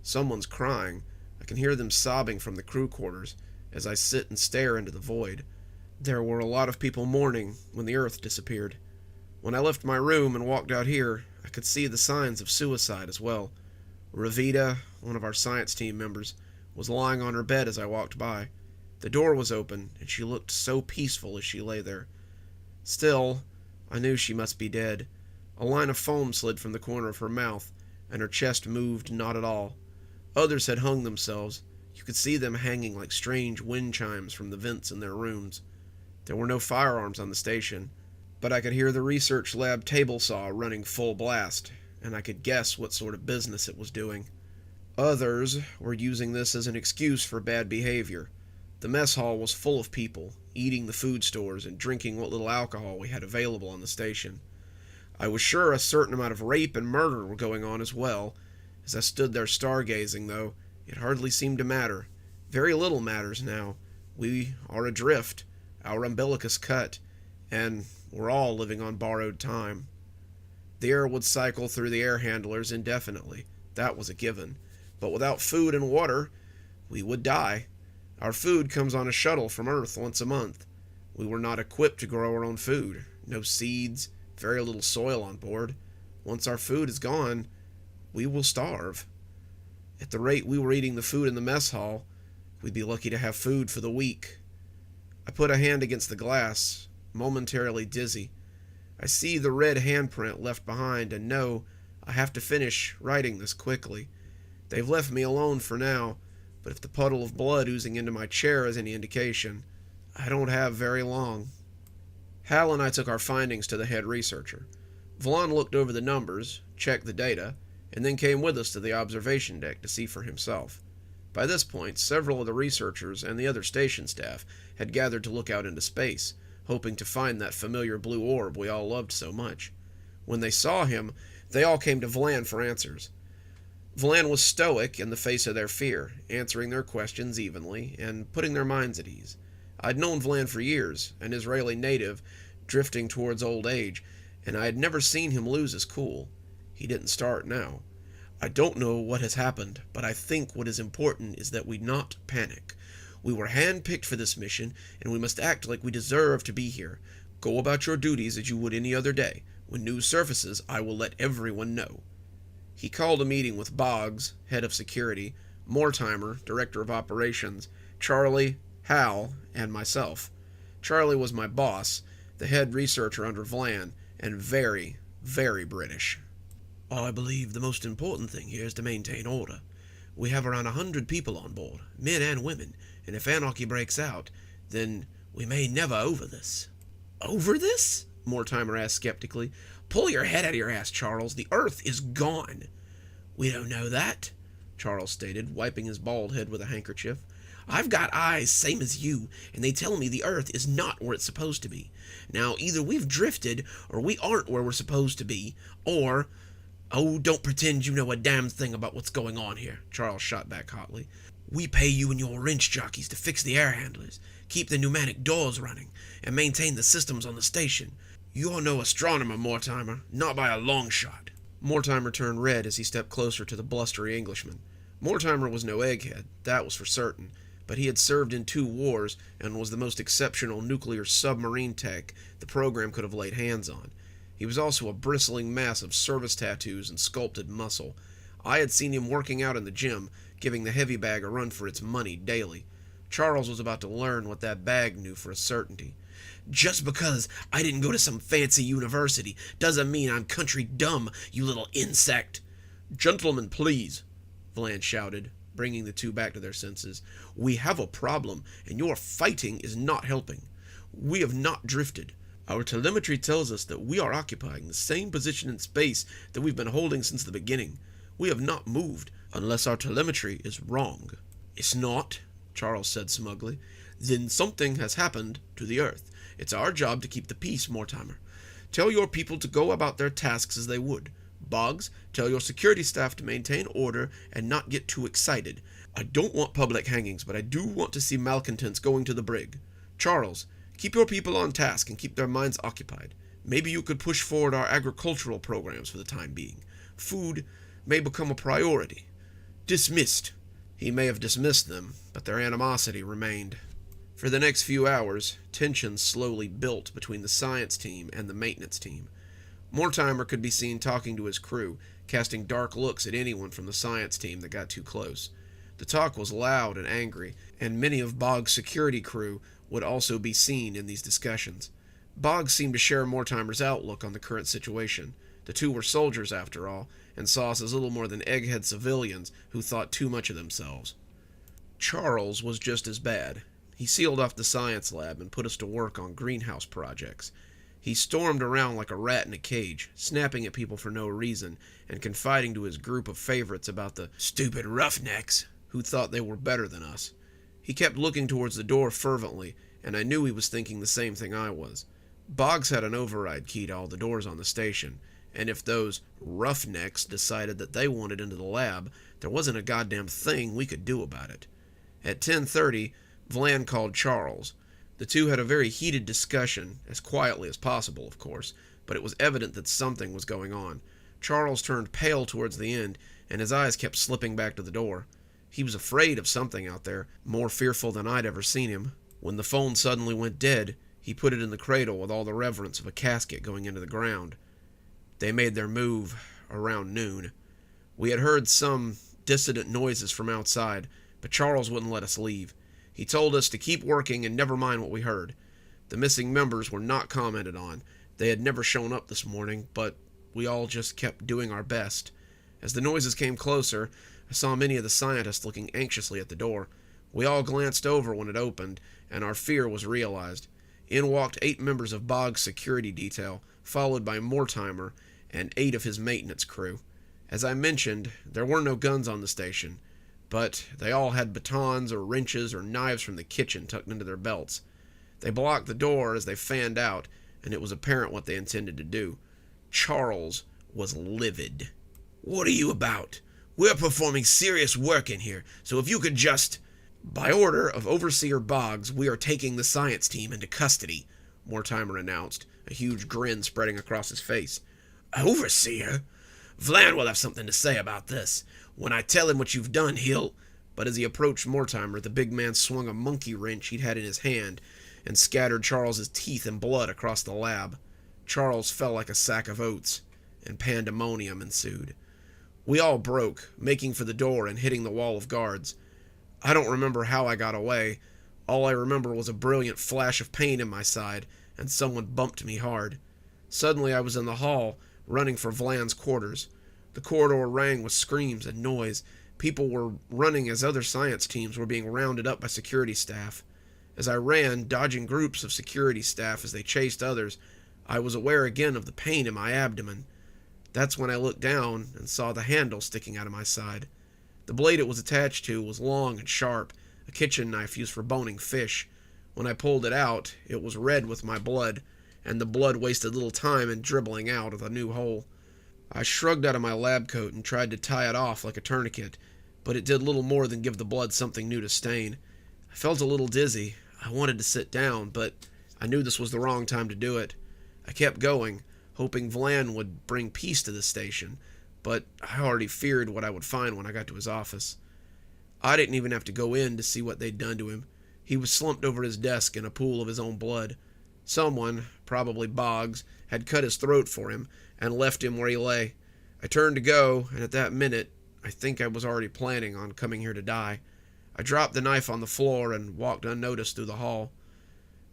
Someone's crying. I can hear them sobbing from the crew quarters as I sit and stare into the void. There were a lot of people mourning when the Earth disappeared. When I left my room and walked out here, I could see the signs of suicide as well. Ravita, one of our science team members, was lying on her bed as I walked by. The door was open, and she looked so peaceful as she lay there. Still, I knew she must be dead. A line of foam slid from the corner of her mouth, and her chest moved not at all. Others had hung themselves. You could see them hanging like strange wind chimes from the vents in their rooms. There were no firearms on the station, but I could hear the research lab table saw running full blast, and I could guess what sort of business it was doing. Others were using this as an excuse for bad behavior. The mess hall was full of people, eating the food stores and drinking what little alcohol we had available on the station. I was sure a certain amount of rape and murder were going on as well. As I stood there stargazing, though, it hardly seemed to matter. Very little matters now. We are adrift, our umbilicus cut, and we're all living on borrowed time. The air would cycle through the air handlers indefinitely. That was a given. But without food and water, we would die. Our food comes on a shuttle from Earth once a month. We were not equipped to grow our own food. No seeds, very little soil on board. Once our food is gone, we will starve. At the rate we were eating the food in the mess hall, we'd be lucky to have food for the week. I put a hand against the glass, momentarily dizzy. I see the red handprint left behind and know I have to finish writing this quickly. They've left me alone for now, but if the puddle of blood oozing into my chair is any indication, I don't have very long. Hal and I took our findings to the head researcher. Vaughn looked over the numbers, checked the data, and then came with us to the observation deck to see for himself. By this point, several of the researchers and the other station staff had gathered to look out into space, hoping to find that familiar blue orb we all loved so much. When they saw him, they all came to Vlan for answers. Vlan was stoic in the face of their fear, answering their questions evenly and putting their minds at ease. I'd known Vlan for years, an Israeli native drifting towards old age, and I had never seen him lose his cool. He didn't start now. I don't know what has happened, but I think what is important is that we not panic. We were hand-picked for this mission, and we must act like we deserve to be here. Go about your duties as you would any other day. When news surfaces, I will let everyone know. He called a meeting with Boggs, head of security, Mortimer, director of operations, Charlie, Hal, and myself. Charlie was my boss, the head researcher under Vlan, and very, very British. I believe the most important thing here is to maintain order. We have around 100 people on board, men and women, and if anarchy breaks out, then we may never over this. Over this? Mortimer asked skeptically. Pull your head out of your ass, Charles. The Earth is gone. We don't know that, Charles stated, wiping his bald head with a handkerchief. I've got eyes same as you, and they tell me the Earth is not where it's supposed to be. Now, either we've drifted, or we aren't where we're supposed to be, or... Oh, don't pretend you know a damn thing about what's going on here, Charles shot back hotly. We pay you and your wrench jockeys to fix the air handlers, keep the pneumatic doors running, and maintain the systems on the station. You're no astronomer, Mortimer, not by a long shot. Mortimer turned red as he stepped closer to the blustery Englishman. Mortimer was no egghead, that was for certain, but he had served in 2 wars and was the most exceptional nuclear submarine tech the program could have laid hands on. He was also a bristling mass of service tattoos and sculpted muscle. I had seen him working out in the gym, giving the heavy bag a run for its money daily. Charles was about to learn what that bag knew for a certainty. Just because I didn't go to some fancy university doesn't mean I'm country dumb, you little insect. Gentlemen, please, Vlan shouted, bringing the 2 back to their senses. We have a problem, and your fighting is not helping. We have not drifted. Our telemetry tells us that we are occupying the same position in space that we've been holding since the beginning. We have not moved, unless our telemetry is wrong. It's not, Charles said smugly. Then something has happened to the Earth. It's our job to keep the peace, Mortimer. Tell your people to go about their tasks as they would. Boggs, tell your security staff to maintain order and not get too excited. I don't want public hangings, but I do want to see malcontents going to the brig. Charles, keep your people on task and keep their minds occupied. Maybe you could push forward our agricultural programs for the time being. Food may become a priority. Dismissed. He may have dismissed them, but their animosity remained. For the next few hours, tensions slowly built between the science team and the maintenance team. Mortimer could be seen talking to his crew, casting dark looks at anyone from the science team that got too close. The talk was loud and angry, and many of Boggs' security crew would also be seen in these discussions. Boggs seemed to share Mortimer's outlook on the current situation. The two were soldiers, after all, and saw us as little more than egghead civilians who thought too much of themselves. Charles was just as bad. He sealed off the science lab and put us to work on greenhouse projects. He stormed around like a rat in a cage, snapping at people for no reason, and confiding to his group of favorites about the stupid roughnecks who thought they were better than us. He kept looking towards the door fervently, and I knew he was thinking the same thing I was. Boggs had an override key to all the doors on the station, and if those roughnecks decided that they wanted into the lab, there wasn't a goddamn thing we could do about it. At 10:30, Vlan called Charles. The two had a very heated discussion, as quietly as possible, of course, but it was evident that something was going on. Charles turned pale towards the end, and his eyes kept slipping back to the door. He was afraid of something out there, more fearful than I'd ever seen him. When the phone suddenly went dead, he put it in the cradle with all the reverence of a casket going into the ground. They made their move around noon. We had heard some dissident noises from outside, but Charles wouldn't let us leave. He told us to keep working and never mind what we heard. The missing members were not commented on. They had never shown up this morning, but we all just kept doing our best. As the noises came closer, I saw many of the scientists looking anxiously at the door. We all glanced over when it opened, and our fear was realized. In walked 8 members of Boggs' security detail, followed by Mortimer and 8 of his maintenance crew. As I mentioned, there were no guns on the station, but they all had batons or wrenches or knives from the kitchen tucked into their belts. They blocked the door as they fanned out, and it was apparent what they intended to do. Charles was livid. "What are you about? We're performing serious work in here, so if you could just—" "By order of Overseer Boggs, we are taking the science team into custody," Mortimer announced, a huge grin spreading across his face. "Overseer? Vlan will have something to say about this. When I tell him what you've done, he'll—" But as he approached Mortimer, the big man swung a monkey wrench he'd had in his hand and scattered Charles's teeth and blood across the lab. Charles fell like a sack of oats, and pandemonium ensued. We all broke, making for the door and hitting the wall of guards. I don't remember how I got away. All I remember was a brilliant flash of pain in my side, and someone bumped me hard. Suddenly I was in the hall, running for Vlan's quarters. The corridor rang with screams and noise. People were running as other science teams were being rounded up by security staff. As I ran, dodging groups of security staff as they chased others, I was aware again of the pain in my abdomen. That's when I looked down and saw the handle sticking out of my side. The blade it was attached to was long and sharp, a kitchen knife used for boning fish. When I pulled it out, it was red with my blood, and the blood wasted little time in dribbling out of the new hole. I shrugged out of my lab coat and tried to tie it off like a tourniquet, but it did little more than give the blood something new to stain. I felt a little dizzy. I wanted to sit down, but I knew this was the wrong time to do it. I kept going, hoping Vlan would bring peace to the station, but I already feared what I would find when I got to his office. I didn't even have to go in to see what they'd done to him. He was slumped over his desk in a pool of his own blood. Someone, probably Boggs, had cut his throat for him and left him where he lay. I turned to go, and at that minute, I think I was already planning on coming here to die. I dropped the knife on the floor and walked unnoticed through the hall.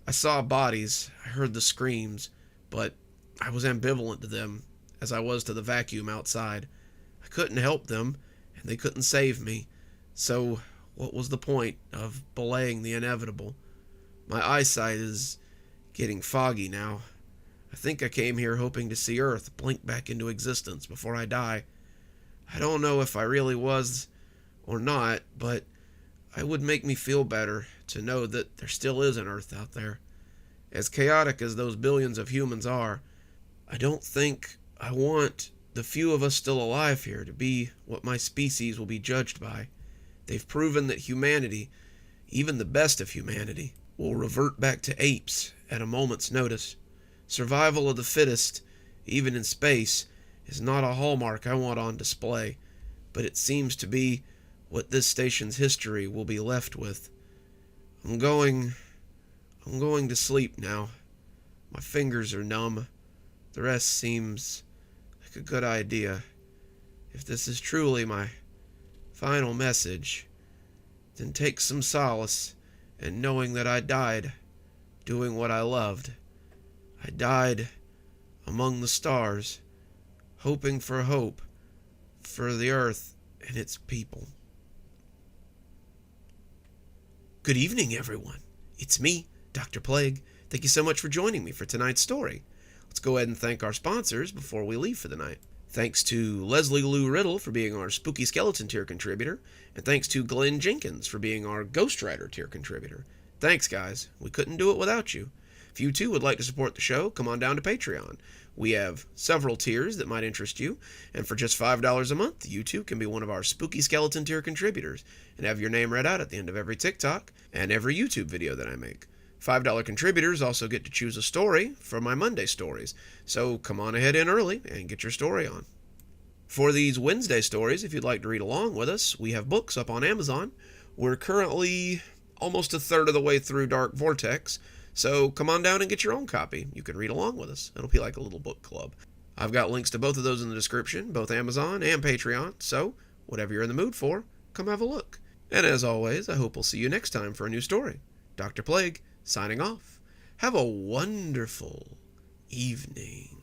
I saw bodies, I heard the screams, but I was ambivalent to them, as I was to the vacuum outside. I couldn't help them, and they couldn't save me, so what was the point of belaying the inevitable? My eyesight is getting foggy now. I think I came here hoping to see Earth blink back into existence before I die. I don't know if I really was or not, but it would make me feel better to know that there still is an Earth out there. As chaotic as those billions of humans are, I don't think I want the few of us still alive here to be what my species will be judged by. They've proven that humanity, even the best of humanity, will revert back to apes at a moment's notice. Survival of the fittest, even in space, is not a hallmark I want on display, but it seems to be what this station's history will be left with. I'm going I'm going to sleep now. My fingers are numb. The rest seems like a good idea. If this is truly my final message, then take some solace in knowing that I died doing what I loved. I died among the stars, hoping for hope for the earth and its people. Good evening, everyone. It's me, Dr. Plague. Thank you so much for joining me for tonight's story. Let's go ahead and thank our sponsors before we leave for the night. Thanks to Leslie Lou Riddle for being our Spooky Skeleton tier contributor, and thanks to Glenn Jenkins for being our Ghostwriter tier contributor. Thanks, guys. We couldn't do it without you. If you too would like to support the show, come on down to Patreon. We have several tiers that might interest you, and for just $5 a month, you too can be one of our Spooky Skeleton tier contributors and have your name read out at the end of every TikTok and every YouTube video that I make. $5 contributors also get to choose a story for my Monday stories, so come on ahead in early and get your story on. For these Wednesday stories, if you'd like to read along with us, we have books up on Amazon. We're currently almost a third of the way through Dark Vortex, so come on down and get your own copy. You can read along with us. It'll be like a little book club. I've got links to both of those in the description, both Amazon and Patreon, so whatever you're in the mood for, come have a look. And as always, I hope we'll see you next time for a new story. Dr. Plague, signing off. Have a wonderful evening.